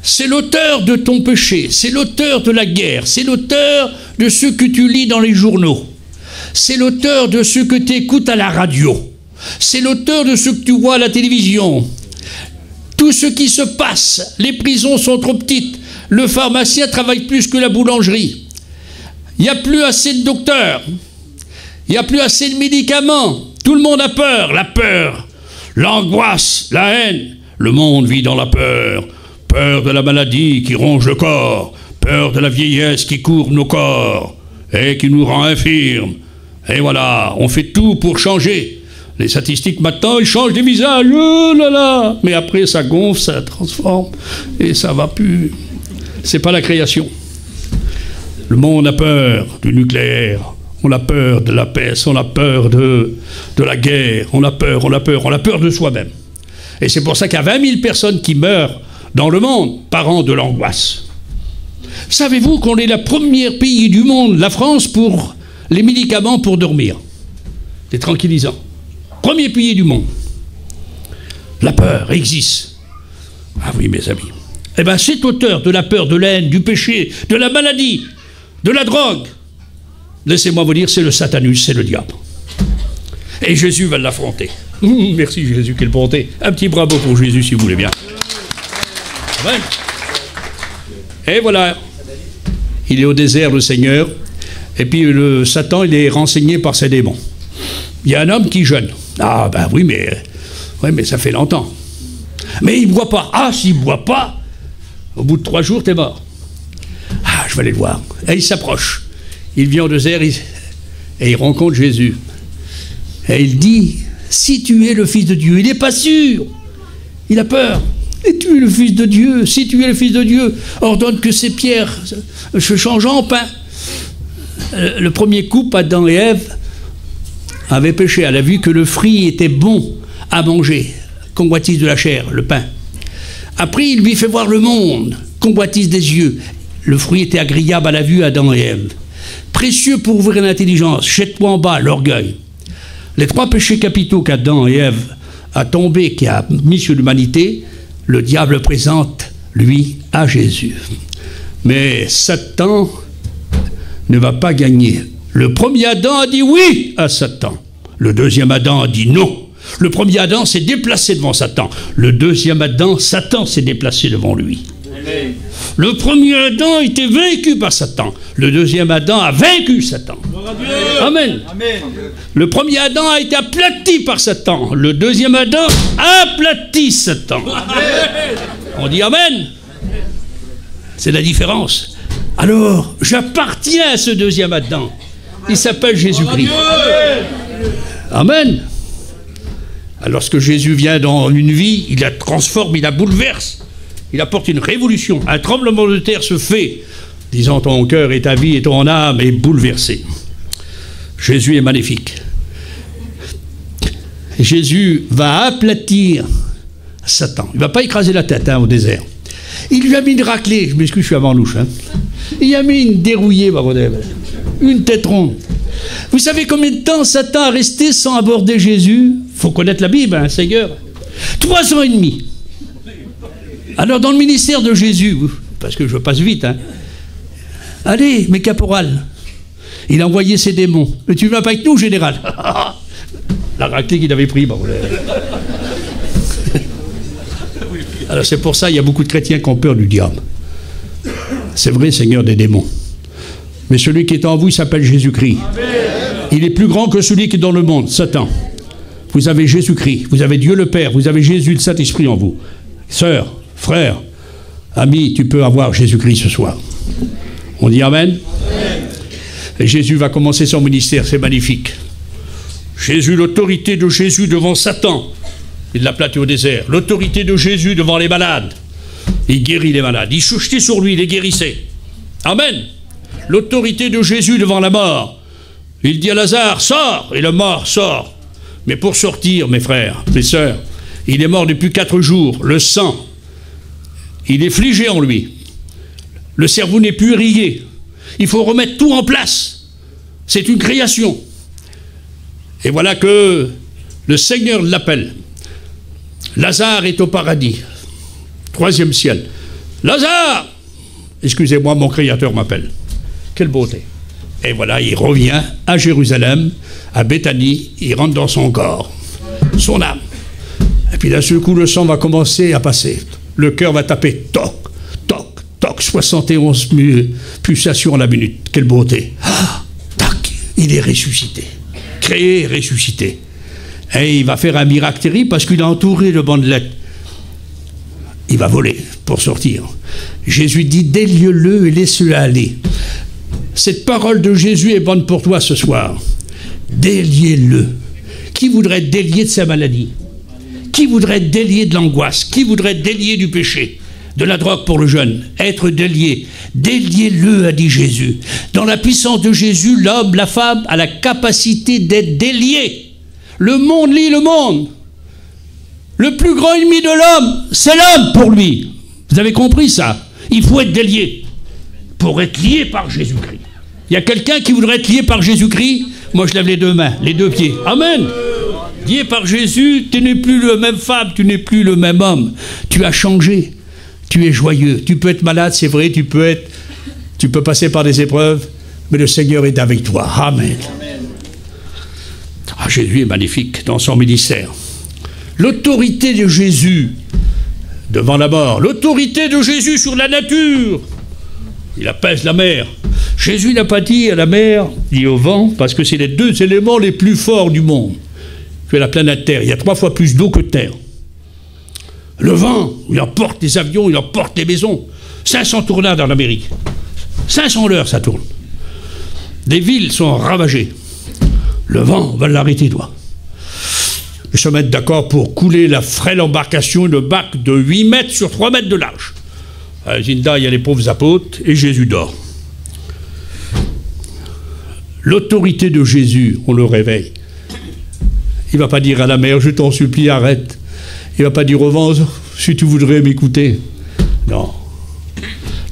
Speaker 1: C'est l'auteur de ton péché, c'est l'auteur de la guerre, c'est l'auteur de ce que tu lis dans les journaux, c'est l'auteur de ce que tu écoutes à la radio. C'est l'auteur de ce que tu vois à la télévision. Tout ce qui se passe, les prisons sont trop petites, le pharmacien travaille plus que la boulangerie. Il n'y a plus assez de docteurs, il n'y a plus assez de médicaments. Tout le monde a peur, la peur, l'angoisse, la haine. Le monde vit dans la peur. Peur de la maladie qui ronge le corps, peur de la vieillesse qui court nos corps et qui nous rend infirmes. Et voilà, on fait tout pour changer. Les statistiques maintenant, ils changent des visages, oh là là. Mais après ça gonfle, ça transforme et ça va plus. C'est pas la création. Le monde a peur du nucléaire, on a peur de la peste, on a peur de la guerre, on a peur de soi-même. Et c'est pour ça qu'il y a 20 000 personnes qui meurent dans le monde par an de l'angoisse. Savez-vous qu'on est le premier pays du monde, la France, pour les médicaments pour dormir? C'est tranquillisant. Premier pays du monde. La peur existe. Ah oui, mes amis. Eh bien, cet auteur de la peur, de la haine, du péché, de la maladie, de la drogue, laissez-moi vous dire, c'est le Satanus, c'est le diable. Et Jésus va l'affronter. Merci Jésus, quelle bonté. Un petit bravo pour Jésus, si vous voulez bien. Amen. Et voilà, il est au désert, le Seigneur, et puis le Satan, il est renseigné par ses démons. Il y a un homme qui jeûne. Ah ben oui, mais ça fait longtemps. Mais il ne boit pas. Ah, s'il ne boit pas, au bout de 3 jours, t'es mort. Ah, je vais aller le voir. Et il s'approche. Il vient au désert et il rencontre Jésus. Et il dit, si tu es le Fils de Dieu, il n'est pas sûr. Il a peur. Et tu es le Fils de Dieu. Si tu es le Fils de Dieu, ordonne que ces pierres se changent en pain. Le premier couple, Adam et Ève, avaient péché. Elle a vu que le fruit était bon à manger. Convoitise de la chair, le pain. Après, il lui fait voir le monde. Convoitise des yeux. Le fruit était agréable à la vue, Adam et Ève. Précieux pour ouvrir l'intelligence. Jette-toi en bas, l'orgueil. Les 3 péchés capitaux qu'Adam et Ève a tombé, qui a mis sur l'humanité, le diable présente, lui, à Jésus. Mais Satan ne va pas gagner. Le premier Adam a dit oui à Satan. Le deuxième Adam a dit non. Le premier Adam s'est déplacé devant Satan. Le deuxième Adam, Satan s'est déplacé devant lui. Amen. Le premier Adam était vaincu par Satan. Le deuxième Adam a vaincu Satan. Amen. Amen. Le premier Adam a été aplati par Satan. Le deuxième Adam aplati Satan. Amen. On dit Amen. C'est la différence. Alors, j'appartiens à ce deuxième Adam. Il s'appelle Jésus-Christ. Amen. Alors, lorsque Jésus vient dans une vie, il la transforme, il la bouleverse. Il apporte une révolution. Un tremblement de terre se fait, disant ton cœur et ta vie et ton âme est bouleversée. Jésus est magnifique. Jésus va aplatir Satan. Il ne va pas écraser la tête au désert. Il lui a mis une raclée. Je m'excuse, je suis avant louche. Il a mis une dérouillée, une tête ronde. Vous savez combien de temps Satan a resté sans aborder Jésus? Il faut connaître la Bible, Seigneur. 3 ans et demi. Alors dans le ministère de Jésus, parce que je passe vite, allez, mes caporales, il a envoyé ses démons. Mais tu ne vas pas avec nous, général? La raclée qu'il avait pris. Alors c'est pour ça qu'il y a beaucoup de chrétiens qui ont peur du diable. C'est vrai, Seigneur des démons. Mais celui qui est en vous, il s'appelle Jésus-Christ. Il est plus grand que celui qui est dans le monde, Satan. Vous avez Jésus-Christ, vous avez Dieu le Père, vous avez Jésus le Saint-Esprit en vous. Sœur, frère, ami, tu peux avoir Jésus-Christ ce soir. On dit Amen. Et Jésus va commencer son ministère, c'est magnifique. Jésus, l'autorité de Jésus devant Satan, il l'a platé au désert. L'autorité de Jésus devant les malades, il guérit les malades. Il chuchotait sur lui, il les guérissait. Amen. L'autorité de Jésus devant la mort, il dit à Lazare, sors, et le mort sort. Mais pour sortir, mes frères, mes sœurs, il est mort depuis 4 jours, le sang, il est figé en lui. Le cerveau n'est plus irrigué. Il faut remettre tout en place. C'est une création. Et voilà que le Seigneur l'appelle. Lazare est au paradis. 3e ciel. Lazare! Excusez-moi, mon Créateur m'appelle. Quelle beauté. Et voilà, il revient à Jérusalem, à Béthanie, il rentre dans son corps, son âme. Et puis d'un seul coup, le sang va commencer à passer. Le cœur va taper, toc, toc, toc, 71 pulsations à la minute. Quelle beauté. Ah, tac, il est ressuscité. Créé, ressuscité. Et il va faire un miracle terrible parce qu'il a entouré de bandelettes. Il va voler pour sortir. Jésus dit, délie-le et laisse-le aller. Cette parole de Jésus est bonne pour toi ce soir. Déliez-le. Qui voudrait être délié de sa maladie? Qui voudrait être délié de l'angoisse? Qui voudrait être délié du péché? De la drogue pour le jeune? Être délié. Déliez-le, a dit Jésus. Dans la puissance de Jésus, l'homme, la femme a la capacité d'être délié. Le monde lie le monde. Le plus grand ennemi de l'homme, c'est l'homme pour lui. Vous avez compris ça? Il faut être délié pour être lié par Jésus-Christ. Il y a quelqu'un qui voudrait être lié par Jésus-Christ? Moi, je lève les 2 mains, les 2 pieds. Amen. Lié par Jésus, tu n'es plus le même femme, tu n'es plus le même homme. Tu as changé. Tu es joyeux. Tu peux être malade, c'est vrai, tu peux passer par des épreuves, mais le Seigneur est avec toi. Amen. Ah, Jésus est magnifique dans son ministère. L'autorité de Jésus devant la mort, l'autorité de Jésus sur la nature. il apaise la mer. Jésus n'a pas dit à la mer, ni au vent, parce que c'est les deux éléments les plus forts du monde, que la planète Terre. Il y a 3 fois plus d'eau que de terre. Le vent, il emporte les avions, il emporte les maisons. 500 tournades en Amérique. 500 l'heure, ça tourne. Des villes sont ravagées. Le vent va l'arrêter, toi. Ils se mettent d'accord pour couler la frêle embarcation, une barque de 8 mètres sur 3 mètres de large. À Zinda, il y a les pauvres apôtres et Jésus dort. L'autorité de Jésus, on le réveille. Il ne va pas dire à la mer, je t'en supplie, arrête. Il ne va pas dire au vent, si tu voudrais m'écouter. Non.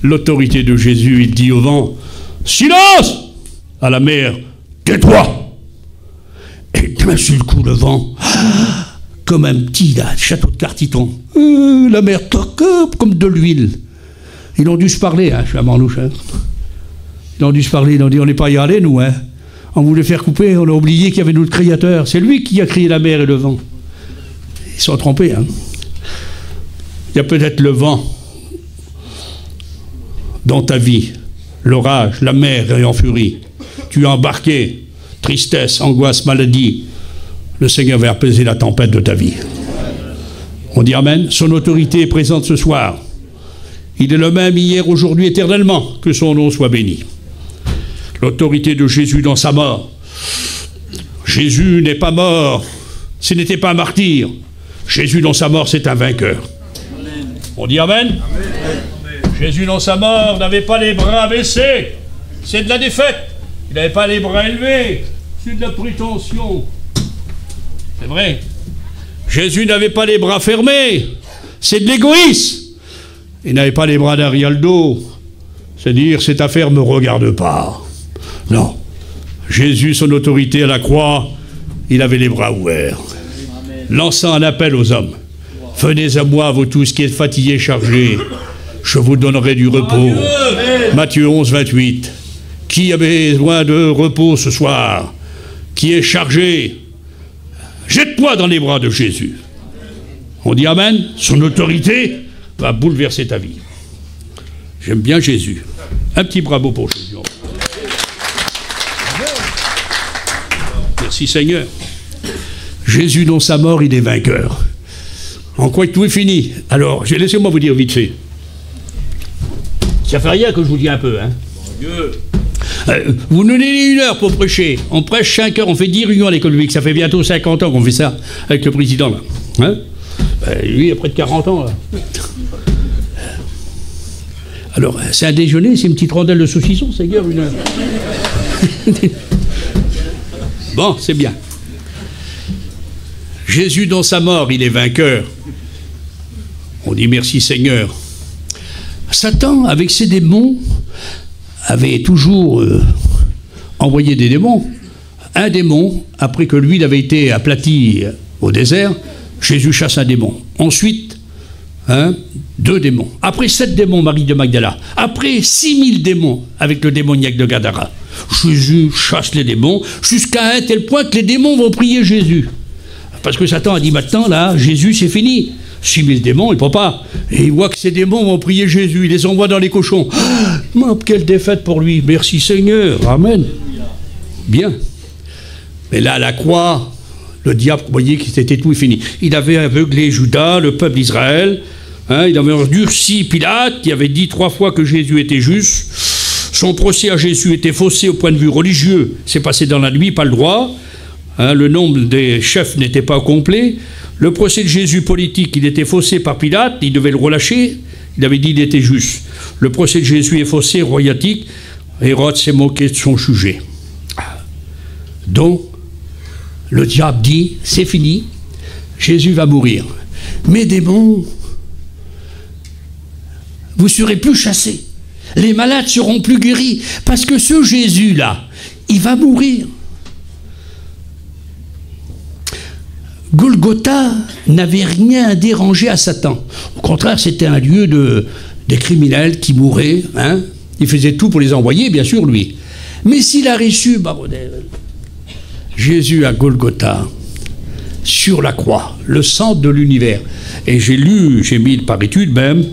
Speaker 1: L'autorité de Jésus, il dit au vent, silence! À la mer, tais-toi! Et d'un seul coup, le vent, comme un petit château de Cartiton. La mer toque comme de l'huile. Ils ont dû se parler, je suis à Manouche. Ils ont dû se parler, ils ont dit, on n'est pas y allé, nous. On voulait faire couper, on a oublié qu'il y avait notre Créateur. C'est lui qui a créé la mer et le vent. Ils sont trompés. Il y a peut-être le vent dans ta vie, l'orage, la mer est en furie. Tu es embarqué, tristesse, angoisse, maladie. Le Seigneur va apaiser la tempête de ta vie. On dit Amen. Son autorité est présente ce soir. Il est le même hier, aujourd'hui, éternellement. Que son nom soit béni. L'autorité de Jésus dans sa mort. Jésus n'est pas mort. Ce n'était pas un martyr. Jésus dans sa mort, c'est un vainqueur. On dit Amen. Amen. Jésus dans sa mort n'avait pas les bras baissés. C'est de la défaite. Il n'avait pas les bras élevés. C'est de la prétention. C'est vrai. Jésus n'avait pas les bras fermés. C'est de l'égoïsme. Il n'avait pas les bras derrière le dos. C'est dire, cette affaire ne me regarde pas. Non. Jésus, son autorité à la croix, il avait les bras ouverts. Lançant un appel aux hommes. Venez à moi, vous tous qui êtes fatigués et chargés. Je vous donnerai du repos. Matthieu 11, 28. Qui a besoin de repos ce soir? Qui est chargé? Jette-toi dans les bras de Jésus. On dit Amen. Son autorité va bouleverser ta vie. J'aime bien Jésus. Un petit bravo pour Jésus. Merci Seigneur. Jésus, dans sa mort, il est vainqueur. On croit que tout est fini. Alors, laissez-moi vous dire vite fait. Ça fait rien que je vous dis un peu, vous nous donnez 1 heure pour prêcher. On prêche 5 heures, on fait 10 réunions à l'école publique. Ça fait bientôt 50 ans qu'on fait ça avec le président, là. Lui, il a près de 40 ans, là. Alors, c'est un déjeuner, c'est une petite rondelle de saucisson, Seigneur, 1 heure. Bon, c'est bien. Jésus, dans sa mort, il est vainqueur. On dit merci Seigneur. Satan, avec ses démons, avait toujours envoyé des démons. Un démon, après que lui, il avait été aplati au désert, Jésus chasse un démon. Ensuite, 2 démons. Après 7 démons, Marie de Magdala. Après 6000 démons avec le démoniaque de Gadara. Jésus chasse les démons jusqu'à un tel point que les démons vont prier Jésus. Parce que Satan a dit maintenant, là, Jésus, c'est fini. 6000 démons, il ne peut pas. Et il voit que ces démons vont prier Jésus. Il les envoie dans les cochons. Quelle défaite pour lui. Merci Seigneur. Amen. Bien. Mais là, à la croix, le diable voyait que c'était tout fini. Il avait aveuglé Judas, le peuple d'Israël. Il avait endurci Pilate, qui avait dit 3 fois que Jésus était juste. Son procès à Jésus était faussé au point de vue religieux. C'est passé dans la nuit, pas le droit. Le nombre des chefs n'était pas complet. Le procès de Jésus politique, il était faussé par Pilate, il devait le relâcher, il avait dit qu'il était juste. Le procès de Jésus est faussé, royatique, Hérode s'est moqué de son sujet. Donc, le diable dit, c'est fini, Jésus va mourir. Mes démons, vous serez plus chassés. Les malades seront plus guéris, parce que ce Jésus-là, il va mourir. Golgotha n'avait rien dérangé à Satan. Au contraire, c'était un lieu des criminels qui mouraient. Il faisait tout pour les envoyer, bien sûr, lui. Mais s'il a reçu, Jésus à Golgotha, sur la croix, le centre de l'univers. Et j'ai mis par étude même,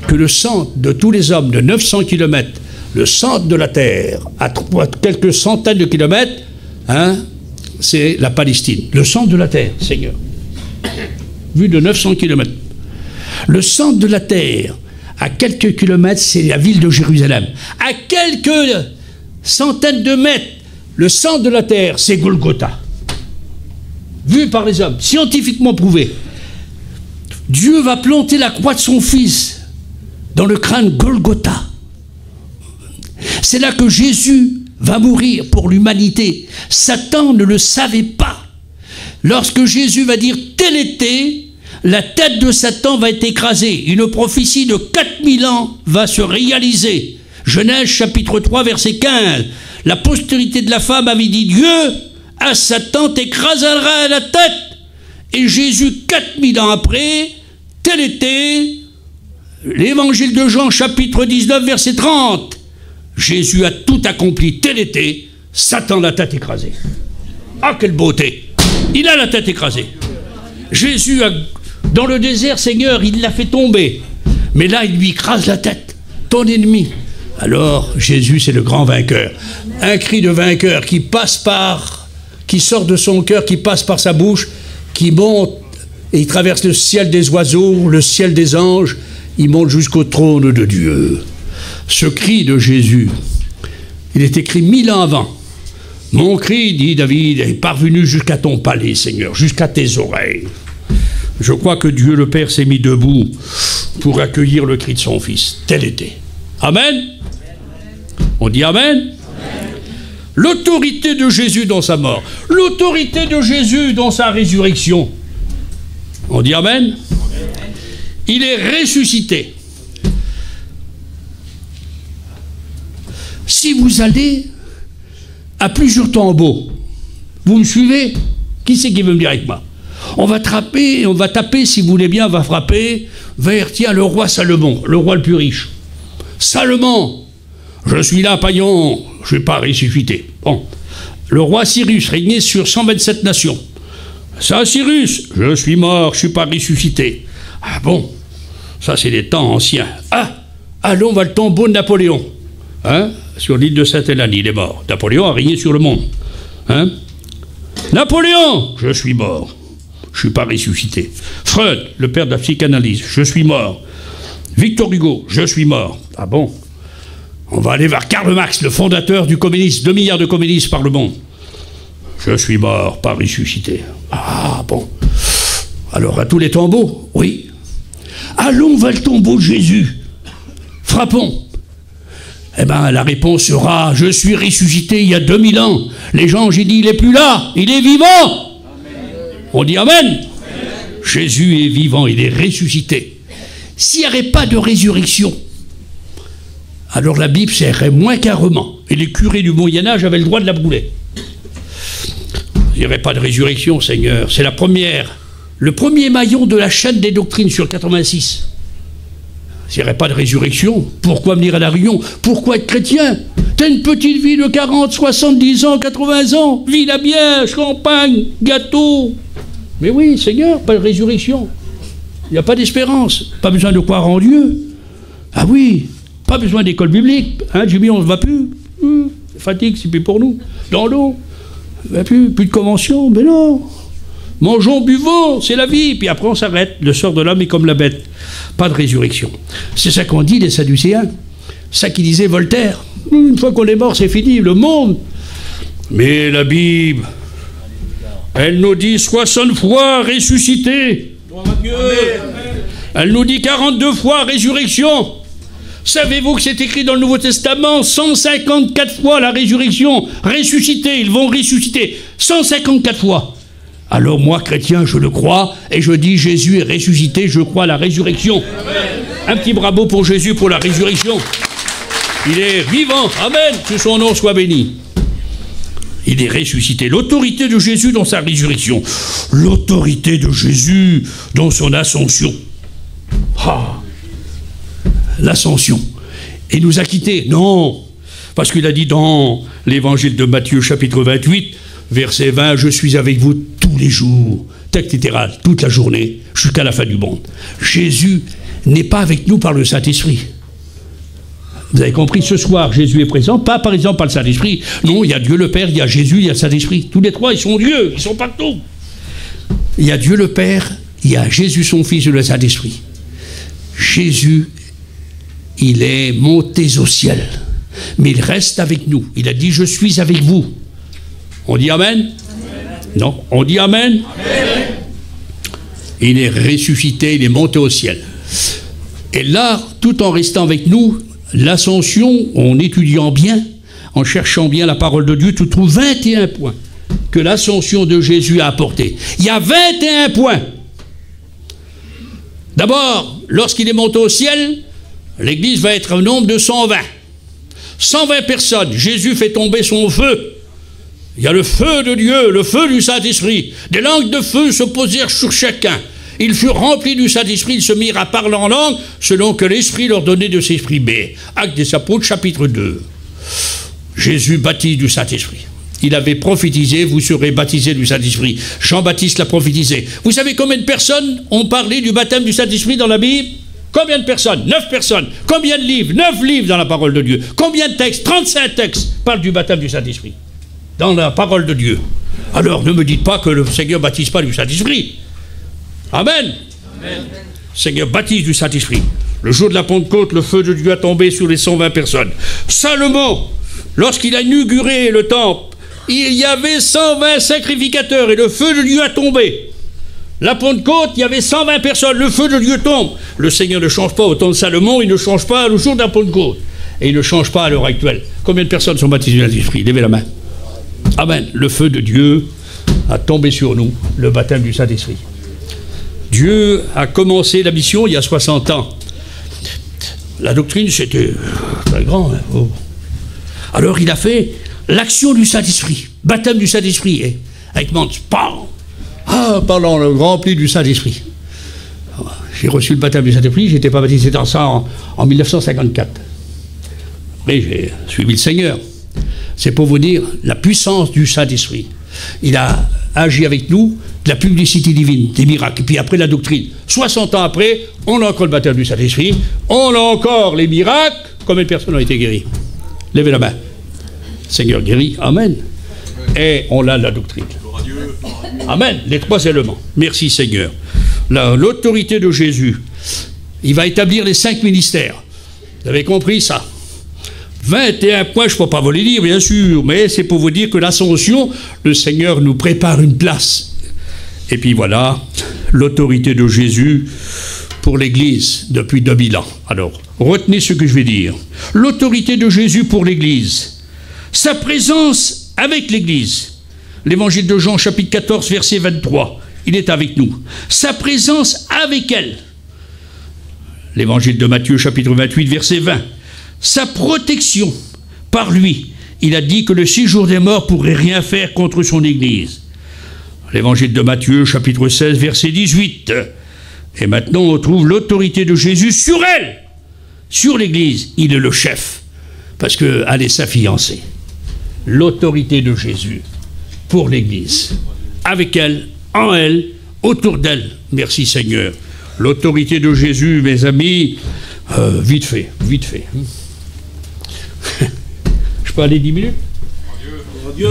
Speaker 1: que le centre de tous les hommes de 900 km le centre de la terre, à quelques centaines de kilomètres, hein, c'est la Palestine. Le centre de la terre, Seigneur. Vu de 900 kilomètres. Le centre de la terre, à quelques kilomètres, c'est la ville de Jérusalem. À quelques centaines de mètres, le centre de la terre, c'est Golgotha. Vu par les hommes, scientifiquement prouvé. Dieu va planter la croix de son Fils dans le crâne Golgotha. C'est là que Jésus va mourir pour l'humanité. Satan ne le savait pas. Lorsque Jésus va dire « tel était », la tête de Satan va être écrasée. Une prophétie de 4000 ans va se réaliser. Genèse chapitre 3 verset 15. La postérité de la femme avait dit « Dieu, à Satan t'écrasera la tête ». Et Jésus, 4000 ans après, tel était l'évangile de Jean chapitre 19 verset 30. Jésus a tout accompli, tel était, Satan la tête écrasée. Ah, quelle beauté! Il a la tête écrasée. Jésus, dans le désert, Seigneur, il l'a fait tomber. Mais là, il lui écrase la tête, ton ennemi. Alors, Jésus, c'est le grand vainqueur. Un cri de vainqueur qui passe par, qui sort de son cœur, qui passe par sa bouche, qui monte, et il traverse le ciel des oiseaux, le ciel des anges, il monte jusqu'au trône de Dieu. Ce cri de Jésus, il est écrit 1000 ans avant. Mon cri, dit David, est parvenu jusqu'à ton palais, Seigneur, jusqu'à tes oreilles. Je crois que Dieu le Père s'est mis debout pour accueillir le cri de son Fils. Tel était. Amen. On dit Amen. L'autorité de Jésus dans sa mort. L'autorité de Jésus dans sa résurrection. On dit Amen. Il est ressuscité. Si vous allez à plusieurs tombeaux, vous me suivez? Qui c'est qui veut me dire avec moi? On va taper, si vous voulez bien, on va frapper vers, tiens, le roi Salomon, le roi le plus riche. Salomon, je suis là, païen, je ne vais pas ressusciter. Bon. Le roi Cyrus régnait sur 127 nations. Ça, Cyrus, je suis mort, je ne suis pas ressuscité. Ah bon, ça c'est des temps anciens. Ah, allons vers le tombeau de Napoléon. Hein? Sur l'île de Sainte-Hélène, il est mort. Napoléon a régné sur le monde. Hein? Napoléon, je suis mort. Je ne suis pas ressuscité. Freud, le père de la psychanalyse, je suis mort. Victor Hugo, je suis mort. Ah bon? On va aller vers Karl Marx, le fondateur du communisme, 2 milliards de communistes par le monde. Je suis mort, pas ressuscité. Ah bon? Alors à tous les tombeaux, oui. Allons vers le tombeau de Jésus. Frappons. Eh bien, la réponse sera, je suis ressuscité il y a 2000 ans. Les gens, j'ai dit, il n'est plus là, il est vivant. Amen. On dit Amen. Amen. Jésus est vivant, il est ressuscité. S'il n'y avait pas de résurrection, alors la Bible serait moins qu'un roman. Et les curés du Moyen-Âge avaient le droit de la brûler. Il n'y avait pas de résurrection, Seigneur. C'est la première, le premier maillon de la chaîne des doctrines sur 86. S'il n'y aurait pas de résurrection, pourquoi venir à la réunion? Pourquoi être chrétien? T'as une petite vie de 40, 70 ans, 80 ans, vie la bière, champagne, gâteau. Mais oui, Seigneur, pas de résurrection. Il n'y a pas d'espérance. Pas besoin de croire en Dieu. Ah oui, pas besoin d'école biblique. Hein, Jimmy, on ne va plus. Fatigue, c'est plus pour nous. Dans l'eau. Plus de convention. Mais non. Mangeons, buvons, c'est la vie. Puis après, on s'arrête. Le sort de l'homme est comme la bête. Pas de résurrection. C'est ça qu'ont dit les Sadducéens. Ça qui disait Voltaire. Une fois qu'on est mort, c'est fini, le monde. Mais la Bible, elle nous dit 60 fois ressuscité. Elle nous dit 42 fois résurrection. Savez-vous que c'est écrit dans le Nouveau Testament 154 fois la résurrection. Ressuscité, ils vont ressusciter. 154 fois. Alors moi, chrétien, je le crois, et je dis Jésus est ressuscité, je crois à la résurrection. Amen. Un petit bravo pour Jésus pour la résurrection. Il est vivant, amen, que son nom soit béni. Il est ressuscité. L'autorité de Jésus dans sa résurrection. L'autorité de Jésus dans son ascension. Ah, l'ascension. Il nous a quittés. Non, parce qu'il a dit dans l'évangile de Matthieu, chapitre 28, verset 20, je suis avec vous tous les jours, texte littéral, toute la journée, jusqu'à la fin du monde. Jésus n'est pas avec nous par le Saint-Esprit. Vous avez compris, ce soir, Jésus est présent, pas par exemple par le Saint-Esprit. Non, il y a Dieu le Père, il y a Jésus, il y a le Saint-Esprit. Tous les trois, ils sont Dieu, ils sont partout. Il y a Dieu le Père, il y a Jésus son Fils et le Saint-Esprit. Jésus, il est monté au ciel, mais il reste avec nous. Il a dit, je suis avec vous. On dit Amen? Amen. Non, on dit Amen? Amen. Il est ressuscité, il est monté au ciel. Et là, tout en restant avec nous, l'ascension, en étudiant bien, en cherchant bien la parole de Dieu, tu trouves 21 points que l'ascension de Jésus a apporté. Il y a 21 points. D'abord, lorsqu'il est monté au ciel, l'Église va être au nombre de 120. 120 personnes. Jésus fait tomber son feu. Il y a le feu de Dieu, le feu du Saint-Esprit. Des langues de feu se posèrent sur chacun. Ils furent remplis du Saint-Esprit, ils se mirent à parler en langue, selon que l'Esprit leur donnait de s'exprimer. Actes des Apôtres, chapitre 2. Jésus baptise du Saint-Esprit. Il avait prophétisé, vous serez baptisés du Saint-Esprit. Jean-Baptiste l'a prophétisé. Vous savez combien de personnes ont parlé du baptême du Saint-Esprit dans la Bible? Combien de personnes? 9 personnes. Combien de livres? 9 livres dans la parole de Dieu. Combien de textes? 35 textes parlent du baptême du Saint-Esprit dans la parole de Dieu. Alors ne me dites pas que le Seigneur ne baptise pas du Saint-Esprit. Amen. Amen. Le Seigneur baptise du Saint-Esprit. Le jour de la Pentecôte, le feu de Dieu a tombé sur les 120 personnes. Salomon, lorsqu'il a inauguré le temple, il y avait 120 sacrificateurs et le feu de Dieu a tombé. La Pentecôte, il y avait 120 personnes, le feu de Dieu tombe. Le Seigneur ne change pas au temps de Salomon, il ne change pas le jour de la Pentecôte. Et il ne change pas à l'heure actuelle. Combien de personnes sont baptisées du Saint-Esprit? Levez la main. Amen. Le feu de Dieu a tombé sur nous, le baptême du Saint-Esprit. Dieu a commencé la mission il y a 60 ans. La doctrine, c'était très grand. Hein. Oh. Alors il a fait l'action du Saint-Esprit, baptême du Saint-Esprit, hein, avec Mans, parlant rempli du Saint-Esprit. J'ai reçu le baptême du Saint-Esprit, je n'étais pas baptisé dans ça en 1954. Mais j'ai suivi le Seigneur. C'est pour vous dire la puissance du Saint-Esprit. Il a agi avec nous de la publicité divine, des miracles. Et puis après la doctrine. 60 ans après, on a encore le baptême du Saint-Esprit, on a encore les miracles. Combien de personnes ont été guéries? Levez la main. Seigneur guérit. Amen. Et on a la doctrine. Amen. Les 3 éléments. Merci Seigneur. L'autorité de Jésus. Il va établir les 5 ministères. Vous avez compris ça? 21 points, je ne peux pas vous les dire, bien sûr, mais c'est pour vous dire que l'ascension, le Seigneur nous prépare une place. Et puis voilà, l'autorité de Jésus pour l'Église depuis 2000 ans. Alors, retenez ce que je vais dire. L'autorité de Jésus pour l'Église. Sa présence avec l'Église. L'évangile de Jean, chapitre 14, verset 23. Il est avec nous. Sa présence avec elle. L'évangile de Matthieu, chapitre 28, verset 20. Sa protection par lui. Il a dit que le séjour des morts ne pourrait rien faire contre son Église. L'évangile de Matthieu, chapitre 16, verset 18. Et maintenant, on trouve l'autorité de Jésus sur elle, sur l'Église. Il est le chef, parce qu'elle est sa fiancée. L'autorité de Jésus pour l'Église. Avec elle, en elle, autour d'elle. Merci Seigneur. L'autorité de Jésus, mes amis, vite fait. Je peux aller 10 minutes?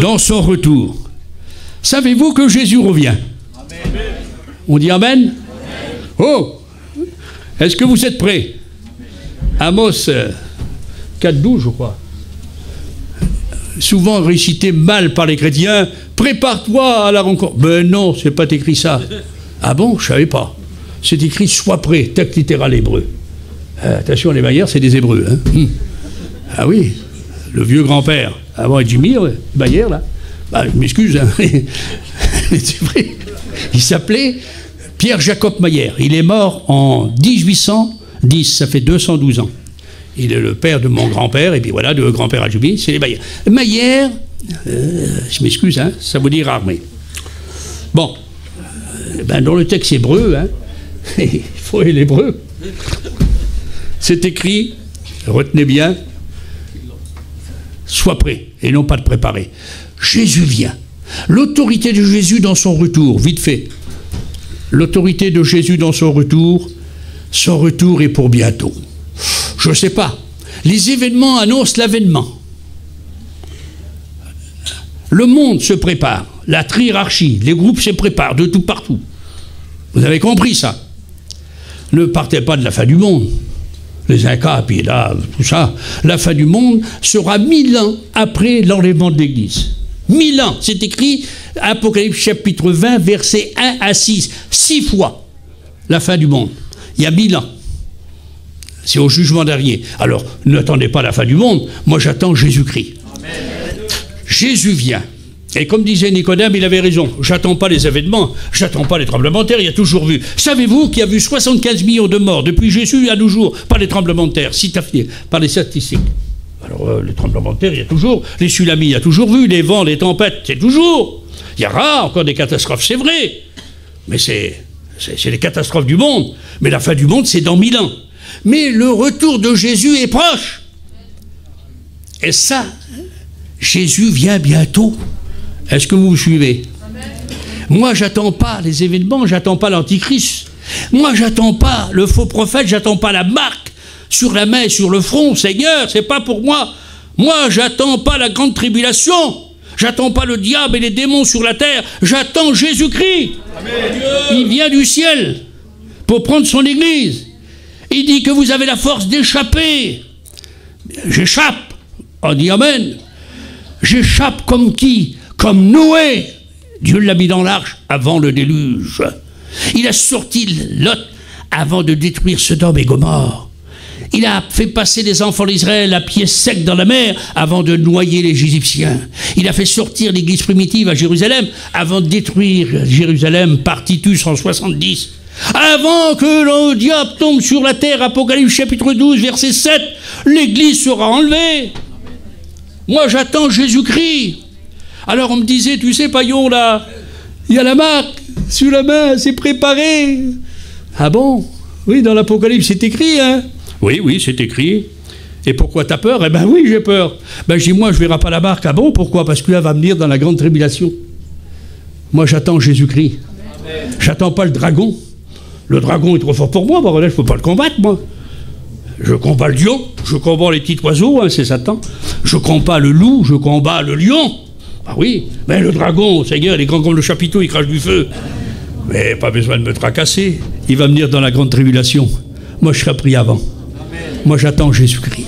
Speaker 1: Dans son retour. Savez-vous que Jésus revient? Amen. On dit Amen? Amen. Oh! Est-ce que vous êtes prêts? Amos 4,12, je crois. Souvent récité mal par les chrétiens. Prépare-toi à la rencontre. Ben non, c'est pas écrit ça. Ah bon? Je savais pas. C'est écrit sois prêt, texte littéral hébreu. Attention, les Baillères, c'est des Hébreux. Hein. Ah oui, le vieux grand-père, avant Edjimir, Baillère, là. Bah, je m'excuse, hein. C'est vrai. Il s'appelait Pierre-Jacob Maillère. Il est mort en 1810, ça fait 212 ans. Il est le père de mon grand-père, et puis voilà, de grand-père Adjubi, c'est les Baillères. Maillère, je m'excuse, hein, ça veut dire armée. Bon, dans le texte hébreu, hein, il faut l'hébreu. C'est écrit, retenez bien, sois prêt, et non pas de préparer. Jésus vient. L'autorité de Jésus dans son retour, vite fait. L'autorité de Jésus dans son retour est pour bientôt. Je ne sais pas. Les événements annoncent l'avènement. Le monde se prépare, la triarchie, les groupes se préparent de tout partout. Vous avez compris ça? Ne partez pas de la fin du monde. Les Incas, puis là, tout ça. La fin du monde sera 1000 ans après l'enlèvement de l'Église. 1000 ans, c'est écrit, Apocalypse chapitre 20, versets 1 à 6. 6 fois la fin du monde. Il y a 1000 ans. C'est au jugement dernier. Alors, n'attendez pas la fin du monde. Moi, j'attends Jésus-Christ. Jésus vient. Et comme disait Nicodème, il avait raison. J'attends pas les événements, j'attends pas les tremblements de terre, il a toujours vu. Savez-vous qu'il y a eu 75 millions de morts depuis Jésus à nos jours par les tremblements de terre, par les statistiques. Alors, les tremblements de terre, il y a toujours. Les tsunamis, il y a toujours vu. Les vents, les tempêtes, c'est toujours. Il y aura encore des catastrophes, c'est vrai. Mais c'est les catastrophes du monde. Mais la fin du monde, c'est dans 1000 ans. Mais le retour de Jésus est proche. Et ça, Jésus vient bientôt. Est-ce que vous me suivez? Moi, j'attends pas les événements, j'attends pas l'antichrist. Moi, j'attends pas le faux prophète, j'attends pas la marque sur la main et sur le front. Seigneur, c'est pas pour moi. Moi, j'attends pas la grande tribulation. J'attends pas le diable et les démons sur la terre. J'attends Jésus-Christ. Il vient du ciel pour prendre son église. Il dit que vous avez la force d'échapper. J'échappe. On dit amen. J'échappe comme qui? Comme Noé. Dieu l'a mis dans l'arche avant le déluge. Il a sorti Lot avant de détruire Sodome et Gomorrhe. Il a fait passer les enfants d'Israël à pied sec dans la mer avant de noyer les Égyptiens. Il a fait sortir l'église primitive à Jérusalem avant de détruire Jérusalem par Titus en 70. Avant que le diable tombe sur la terre, Apocalypse chapitre 12, verset 7, l'église sera enlevée. Moi, j'attends Jésus-Christ. Alors on me disait, tu sais, Paillon, là, il y a la marque sur la main, c'est préparé. Ah bon? Oui, dans l'Apocalypse, c'est écrit, hein? Oui, c'est écrit. Et pourquoi t'as peur? Eh ben oui, j'ai peur. Ben je dis, moi, je ne verrai pas la marque. Ah bon? Pourquoi? Parce que là, va venir dans la grande tribulation. Moi, j'attends Jésus-Christ. J'attends pas le dragon. Le dragon est trop fort pour moi, bordel, je ne peux pas le combattre, moi. Je combats le lion, je combats les petits oiseaux, hein, c'est Satan. Je combats le loup, je combats le lion. Ah oui, mais le dragon, Seigneur, il est grand comme le chapiteau, il crache du feu. Mais pas besoin de me tracasser. Il va venir dans la grande tribulation. Moi, je serai pris avant. Moi, j'attends Jésus-Christ.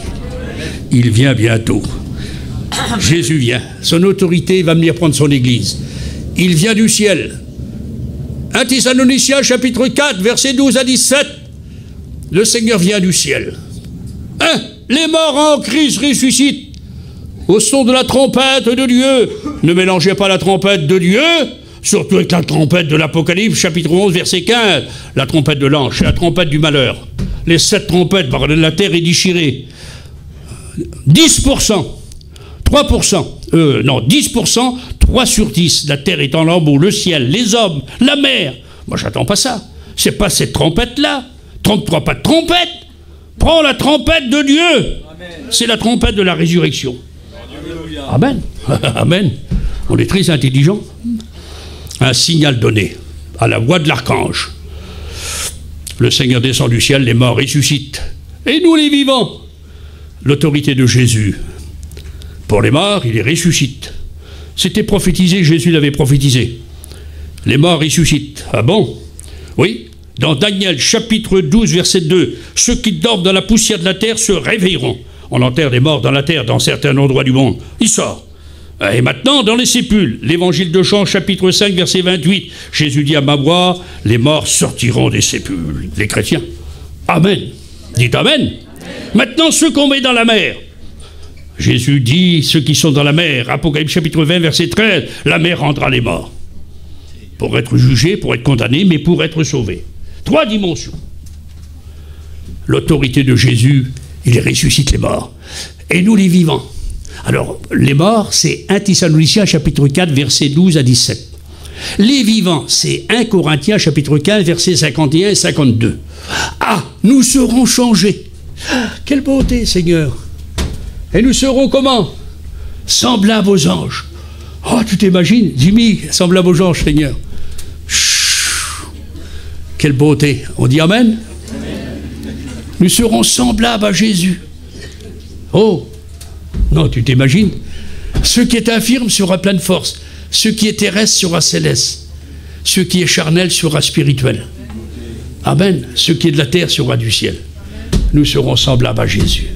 Speaker 1: Il vient bientôt. Jésus vient. Son autorité va venir prendre son église. Il vient du ciel. 1 Thessaloniciens, chapitre 4, versets 12 à 17. Le Seigneur vient du ciel. Les morts en Christ ressuscitent au son de la trompette de Dieu. Ne mélangez pas la trompette de Dieu, surtout avec la trompette de l'Apocalypse, chapitre 11, verset 15. La trompette de l'ange, c'est la trompette du malheur. Les 7 trompettes, bordel, la terre est déchirée. 10%, 3%, 10%, 3 sur 10. La terre est en lambeaux, le ciel, les hommes, la mer. Moi, j'attends pas ça. C'est pas cette trompette-là. Trompe-toi pas de trompette. Prends la trompette de Dieu. C'est la trompette de la résurrection. Amen. Amen. On est très intelligent. Un signal donné à la voix de l'archange. Le Seigneur descend du ciel, les morts ressuscitent. Et nous les vivants, l'autorité de Jésus. Pour les morts, il les ressuscite. C'était prophétisé, Jésus l'avait prophétisé. Les morts ressuscitent. Ah bon? Oui. Dans Daniel, chapitre 12, verset 2, ceux qui dorment dans la poussière de la terre se réveilleront. On enterre des morts dans la terre, dans certains endroits du monde. Il sort. Et maintenant, dans les sépulcres, l'évangile de Jean, chapitre 5, verset 28, Jésus dit à ma voix, les morts sortiront des sépulcres. Les chrétiens. Amen. Dites Amen. Maintenant, ceux qu'on met dans la mer. Jésus dit, ceux qui sont dans la mer, Apocalypse chapitre 20, verset 13, la mer rendra les morts. Pour être jugés, pour être condamnés, mais pour être sauvés. 3 dimensions. L'autorité de Jésus, il ressuscite les morts. Et nous les vivants. Alors, les morts, c'est 1 Thessaloniciens chapitre 4, versets 12 à 17. Les vivants, c'est 1 Corinthiens chapitre 15, versets 51 et 52. Ah, nous serons changés. Quelle beauté, Seigneur. Et nous serons comment? Semblables aux anges. Oh, tu t'imagines, Jimmy, semblable aux anges, Seigneur. Chut. Quelle beauté. On dit Amen? Nous serons semblables à Jésus. Oh, non, tu t'imagines? Ce qui est infirme sera plein de force. Ce qui est terrestre sera céleste. Ce qui est charnel sera spirituel. Amen. Ce qui est de la terre sera du ciel. Nous serons semblables à Jésus.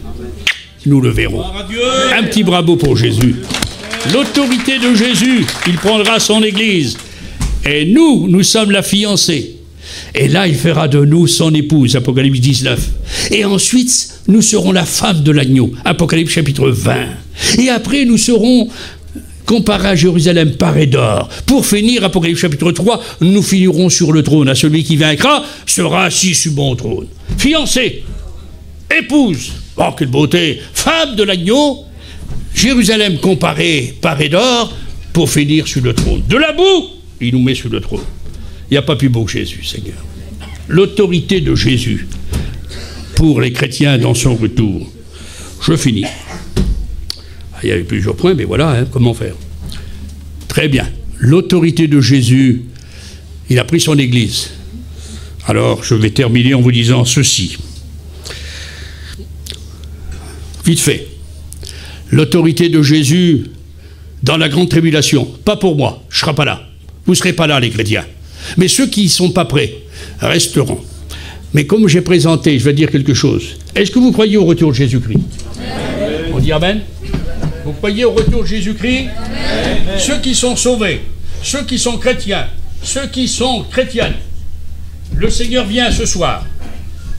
Speaker 1: Nous le verrons. Un petit bravo pour Jésus. L'autorité de Jésus, il prendra son église. Et nous, nous sommes la fiancée. Et là, il fera de nous son épouse, Apocalypse 19. Et ensuite, nous serons la femme de l'agneau, Apocalypse chapitre 20. Et après, nous serons comparés à Jérusalem parée d'or. Pour finir, Apocalypse chapitre 3, nous finirons sur le trône. À celui qui vaincra sera assis sur mon trône. Fiancée, épouse, oh quelle beauté, femme de l'agneau, Jérusalem comparée parée d'or, pour finir sur le trône. De la boue, il nous met sur le trône. Il n'y a pas plus beau que Jésus, Seigneur. L'autorité de Jésus pour les chrétiens dans son retour. Je finis. Il y avait plusieurs points, mais voilà, hein, comment faire? Très bien. L'autorité de Jésus, il a pris son Église. Alors, je vais terminer en vous disant ceci. Vite fait. L'autorité de Jésus dans la grande tribulation. Pas pour moi, je ne serai pas là. Vous ne serez pas là, les chrétiens. Mais ceux qui ne sont pas prêts resteront. Mais comme j'ai présenté, je vais dire quelque chose. Est-ce que vous croyez au retour de Jésus-Christ? On dit Amen? Vous croyez au retour de Jésus-Christ? Ceux qui sont sauvés, ceux qui sont chrétiens, ceux qui sont chrétiennes, le Seigneur vient ce soir.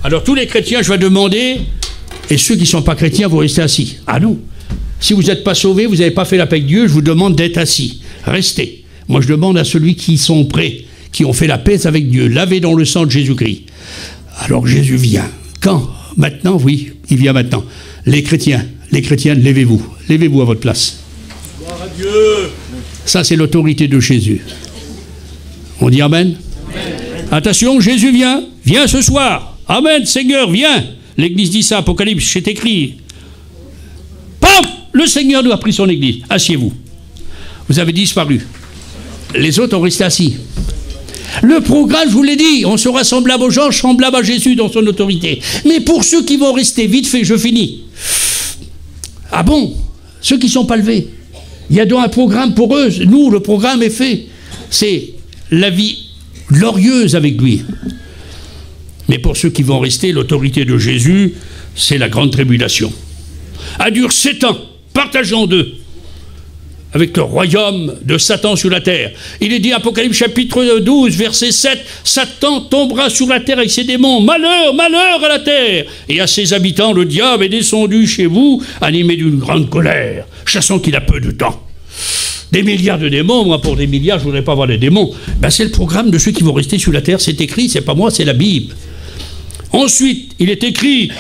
Speaker 1: Alors tous les chrétiens, je vais demander, et ceux qui ne sont pas chrétiens, vous restez assis. Ah non. Si vous n'êtes pas sauvés, vous n'avez pas fait la paix avec Dieu, je vous demande d'être assis. Restez. Moi, je demande à ceux qui sont prêts, qui ont fait la paix avec Dieu, lavés dans le sang de Jésus-Christ. Alors Jésus vient. Quand? Maintenant, oui, il vient maintenant. Les chrétiens, les chrétiennes, levez-vous. Levez-vous à votre place. Gloire à Dieu. Ça, c'est l'autorité de Jésus. On dit Amen? Amen. Attention, Jésus vient. Viens ce soir. Amen, Seigneur, viens. L'Église dit ça, Apocalypse, c'est écrit. Pam! Le Seigneur nous a pris son Église. Asseyez-vous. Vous avez disparu. Les autres ont resté assis. Le programme, je vous l'ai dit, on sera semblable aux gens, semblable à Jésus dans son autorité. Mais pour ceux qui vont rester, vite fait, je finis. Ah bon? Ceux qui ne sont pas levés. Il y a donc un programme pour eux. Nous, le programme est fait. C'est la vie glorieuse avec lui. Mais pour ceux qui vont rester, l'autorité de Jésus, c'est la grande tribulation. Elle dure 7 ans, partagée en deux, avec le royaume de Satan sur la terre. Il est dit, Apocalypse chapitre 12, verset 7, Satan tombera sur la terre avec ses démons. Malheur, malheur à la terre et à ses habitants. Le diable est descendu chez vous, animé d'une grande colère, chassant qu'il a peu de temps. Des milliards de démons, moi pour des milliards, je ne voudrais pas avoir des démons. Ben, c'est le programme de ceux qui vont rester sur la terre, c'est écrit, c'est pas moi, c'est la Bible. Ensuite, il est écrit,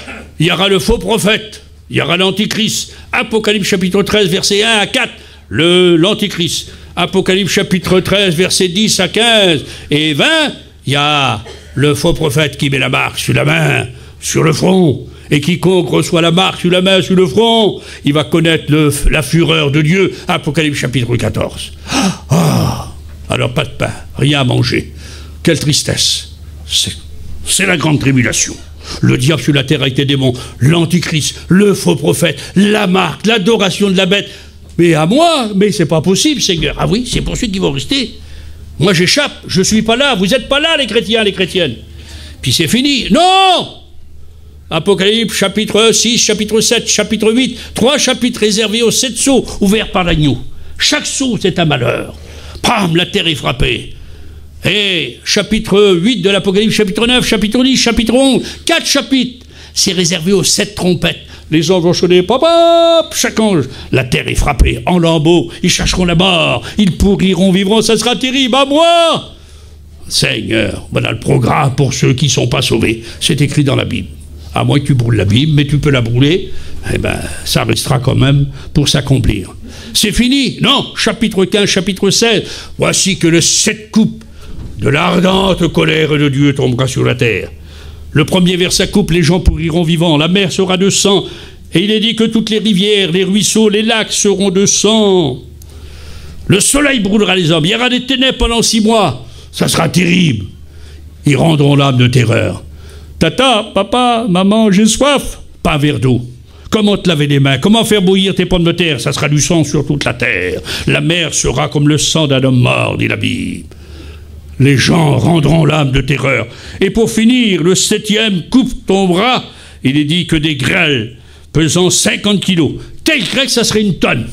Speaker 1: il y aura le faux prophète, il y aura l'antichrist. Apocalypse chapitre 13, verset 1 à 4. L'Antichrist. Apocalypse chapitre 13, versets 10 à 15 et 20, il y a le faux prophète qui met la marque sur la main, sur le front. Et quiconque reçoit la marque sur la main, sur le front, il va connaître la fureur de Dieu. Apocalypse chapitre 14. Alors pas de pain, rien à manger. Quelle tristesse. C'est la grande tribulation. Le diable sur la terre avec des démons, l'Antichrist, le faux prophète, la marque, l'adoration de la bête. Mais à moi, mais c'est pas possible, Seigneur. Ah oui, c'est pour ceux qui vont rester. Moi, j'échappe, je suis pas là. Vous n'êtes pas là, les chrétiens, les chrétiennes. Puis c'est fini. Non! Apocalypse, chapitre 6, chapitre 7, chapitre 8. 3 chapitres réservés aux 7 sceaux ouverts par l'agneau. Chaque sceau, c'est un malheur. Pam, la terre est frappée. Et chapitre 8 de l'Apocalypse, chapitre 9, chapitre 10, chapitre 11. 4 chapitres. C'est réservé aux 7 trompettes. Les anges vont sonner, papa, chaque ange. La terre est frappée en lambeaux. Ils chercheront la mort. Ils pourriront, vivront. Ça sera terrible. À moi, Seigneur, voilà le programme pour ceux qui ne sont pas sauvés. C'est écrit dans la Bible. À moins que tu brûles la Bible, mais tu peux la brûler. Eh bien, ça restera quand même pour s'accomplir. C'est fini. Non, chapitre 15, chapitre 16. Voici que le 7 coupes de l'ardente colère de Dieu tombera sur la terre. Le premier vers sa coupe, les gens pourriront vivants, la mer sera de sang, et il est dit que toutes les rivières, les ruisseaux, les lacs seront de sang. Le soleil brûlera les hommes, il y aura des ténèbres pendant 6 mois, ça sera terrible. Ils rendront l'âme de terreur. Tata, papa, maman, j'ai soif, pas un verre d'eau. Comment te laver les mains? Comment faire bouillir tes pommes de terre? Ça sera du sang sur toute la terre. La mer sera comme le sang d'un homme mort, dit la Bible. Les gens rendront l'âme de terreur. Et pour finir, le 7e coupe ton bras. Il est dit que des grêles pesant 50 kilos. Tel grêle, ça serait une tonne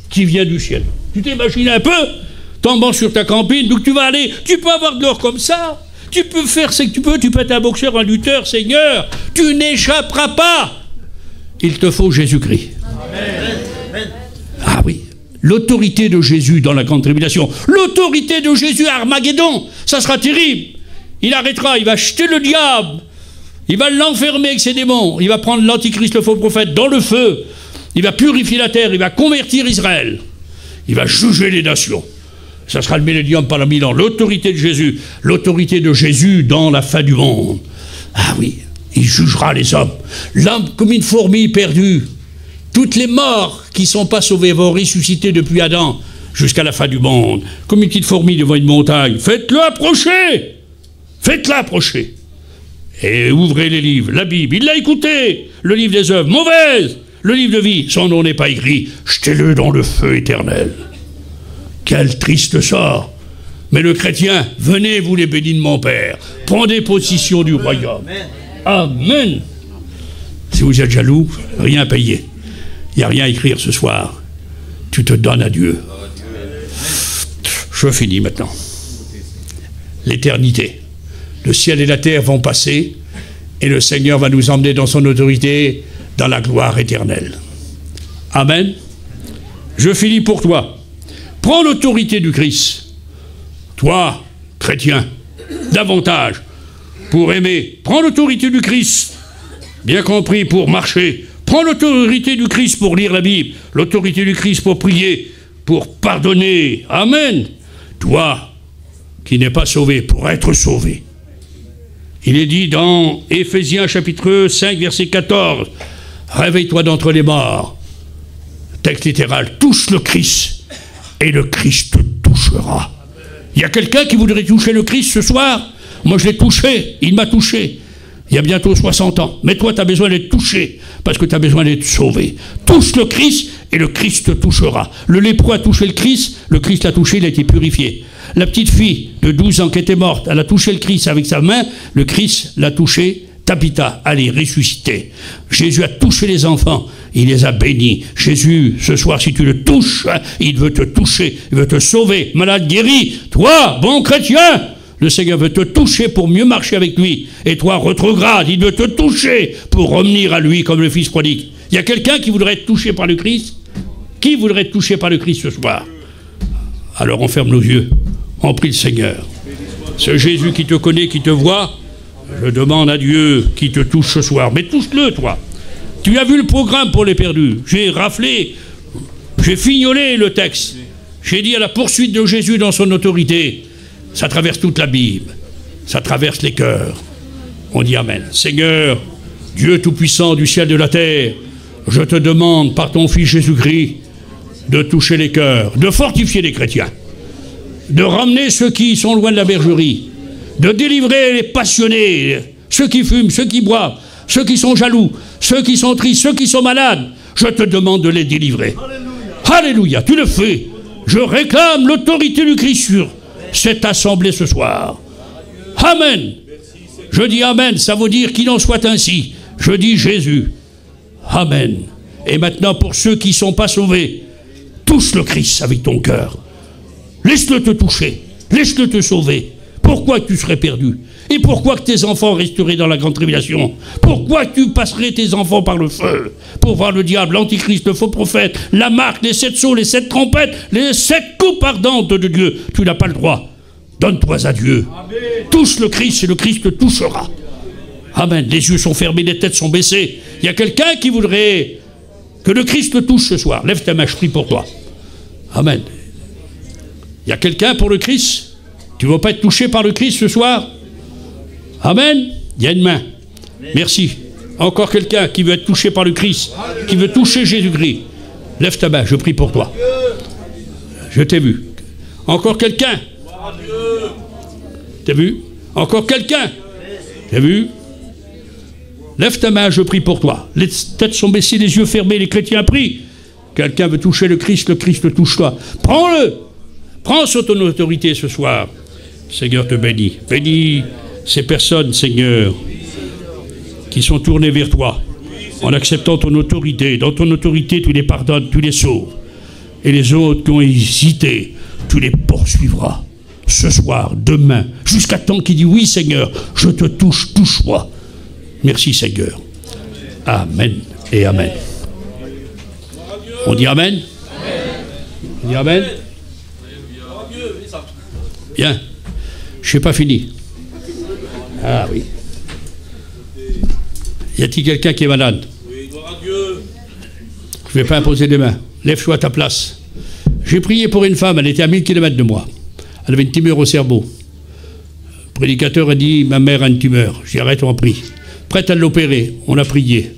Speaker 1: qui vient du ciel. Tu t'imagines un peu? Tombant sur ta campine, d'où tu vas aller? Tu peux avoir de l'or comme ça. Tu peux faire ce que tu peux être un boxeur, un lutteur, Seigneur. Tu n'échapperas pas. Il te faut Jésus-Christ. Amen. Ah oui. L'autorité de Jésus dans la grande tribulation. L'autorité de Jésus à Armageddon. Ça sera terrible. Il arrêtera, il va jeter le diable. Il va l'enfermer avec ses démons. Il va prendre l'antichrist, le faux prophète, dans le feu. Il va purifier la terre. Il va convertir Israël. Il va juger les nations. Ça sera le millénium par la 1000 ans. L'autorité de Jésus. L'autorité de Jésus dans la fin du monde. Ah oui, il jugera les hommes. L'homme comme une fourmi perdue. Toutes les morts qui ne sont pas sauvés vont ressusciter depuis Adam jusqu'à la fin du monde. Comme une petite fourmi devant une montagne. Faites-le approcher. Faites-le approcher. Et ouvrez les livres, la Bible. Il l'a écouté. Le livre des œuvres, mauvaise. Le livre de vie, son nom n'est pas écrit. Jetez-le dans le feu éternel. Quel triste sort. Mais le chrétien, venez, vous les bénis de mon Père. Prenez possession du royaume. Amen. Si vous êtes jaloux, rien à payer. Il n'y a rien à écrire ce soir. Tu te donnes à Dieu. Je finis maintenant. L'éternité. Le ciel et la terre vont passer et le Seigneur va nous emmener dans son autorité dans la gloire éternelle. Amen. Je finis pour toi. Prends l'autorité du Christ. Toi, chrétien, davantage pour aimer. Prends l'autorité du Christ. Bien compris, pour marcher. Prends l'autorité du Christ pour lire la Bible. L'autorité du Christ pour prier, pour pardonner. Amen. Toi, qui n'es pas sauvé, pour être sauvé. Il est dit dans Éphésiens chapitre 5, verset 14, « Réveille-toi d'entre les morts. » Texte littéral, touche le Christ, et le Christ te touchera. Il y a quelqu'un qui voudrait toucher le Christ ce soir? Moi je l'ai touché, il m'a touché. Il y a bientôt 60 ans. Mais toi, tu as besoin d'être touché, parce que tu as besoin d'être sauvé. Touche le Christ, et le Christ te touchera. Le lépreux a touché le Christ l'a touché, il a été purifié. La petite fille de 12 ans qui était morte, elle a touché le Christ avec sa main, le Christ l'a touché, Tabitha, elle est ressuscitée. Jésus a touché les enfants, il les a bénis. Jésus, ce soir, si tu le touches, il veut te toucher, il veut te sauver. Malade guéri, toi, bon chrétien, le Seigneur veut te toucher pour mieux marcher avec lui. Et toi, rétrograde, il veut te toucher pour revenir à lui comme le fils prodigue. Il y a quelqu'un qui voudrait être touché par le Christ? Qui voudrait être touché par le Christ ce soir? Alors on ferme nos yeux, on prie le Seigneur. Ce Jésus qui te connaît, qui te voit, je demande à Dieu qui te touche ce soir. Mais touche-le, toi. Tu as vu le programme pour les perdus. J'ai raflé, j'ai fignolé le texte. J'ai dit à la poursuite de Jésus dans son autorité. Ça traverse toute la Bible. Ça traverse les cœurs. On dit Amen. Seigneur, Dieu Tout-Puissant du ciel et de la terre, je te demande par ton Fils Jésus-Christ de toucher les cœurs, de fortifier les chrétiens, de ramener ceux qui sont loin de la bergerie, de délivrer les passionnés, ceux qui fument, ceux qui boivent, ceux qui sont jaloux, ceux qui sont tristes, ceux qui sont malades. Je te demande de les délivrer. Alléluia. Alléluia, tu le fais. Je réclame l'autorité du Christ sur cette assemblée ce soir. Amen. Je dis Amen, ça veut dire qu'il en soit ainsi. Je dis Jésus. Amen. Et maintenant, pour ceux qui ne sont pas sauvés, touche le Christ avec ton cœur. Laisse-le te toucher. Laisse-le te sauver. Pourquoi tu serais perdu? Et pourquoi que tes enfants resteraient dans la grande tribulation? Pourquoi tu passerais tes enfants par le feu? Pour voir le diable, l'antichrist, le faux prophète, la marque, les 7 sceaux, les 7 trompettes, les 7 coupes ardentes de Dieu. Tu n'as pas le droit. Donne-toi à Dieu. Amen. Touche le Christ et le Christ te touchera. Amen. Les yeux sont fermés, les têtes sont baissées. Il y a quelqu'un qui voudrait que le Christ te touche ce soir. Lève ta main, je prie pour toi. Amen. Il y a quelqu'un pour le Christ? Tu ne veux pas être touché par le Christ ce soir? Amen. Il y a une main. Merci. Encore quelqu'un qui veut être touché par le Christ, qui veut toucher Jésus-Christ. Lève ta main, je prie pour toi. Je t'ai vu. Encore quelqu'un? T'as vu? Encore quelqu'un? T'as vu? Lève ta main, je prie pour toi. Les têtes sont baissées, les yeux fermés, les chrétiens prient. Quelqu'un veut toucher le Christ le touche toi. Prends-le. Prends sur ton autorité ce soir. Seigneur te bénit. Bénis ces personnes, Seigneur, qui sont tournées vers toi, en acceptant ton autorité. Dans ton autorité, tu les pardonnes, tu les sauves. Et les autres qui ont hésité, tu les poursuivras. Ce soir, demain, jusqu'à temps qu'il dit oui, Seigneur, je te touche, touche-moi. Merci, Seigneur. Amen et Amen. On dit Amen? On dit Amen? Bien. Je n'ai pas fini. Ah oui. Y a-t-il quelqu'un qui est malade? Je ne vais pas imposer des mains. Lève-toi à ta place. J'ai prié pour une femme, elle était à 1000 km de moi. Elle avait une tumeur au cerveau. Le prédicateur a dit, ma mère a une tumeur. J'ai dit, arrête, on prie. Prête à l'opérer, on a prié.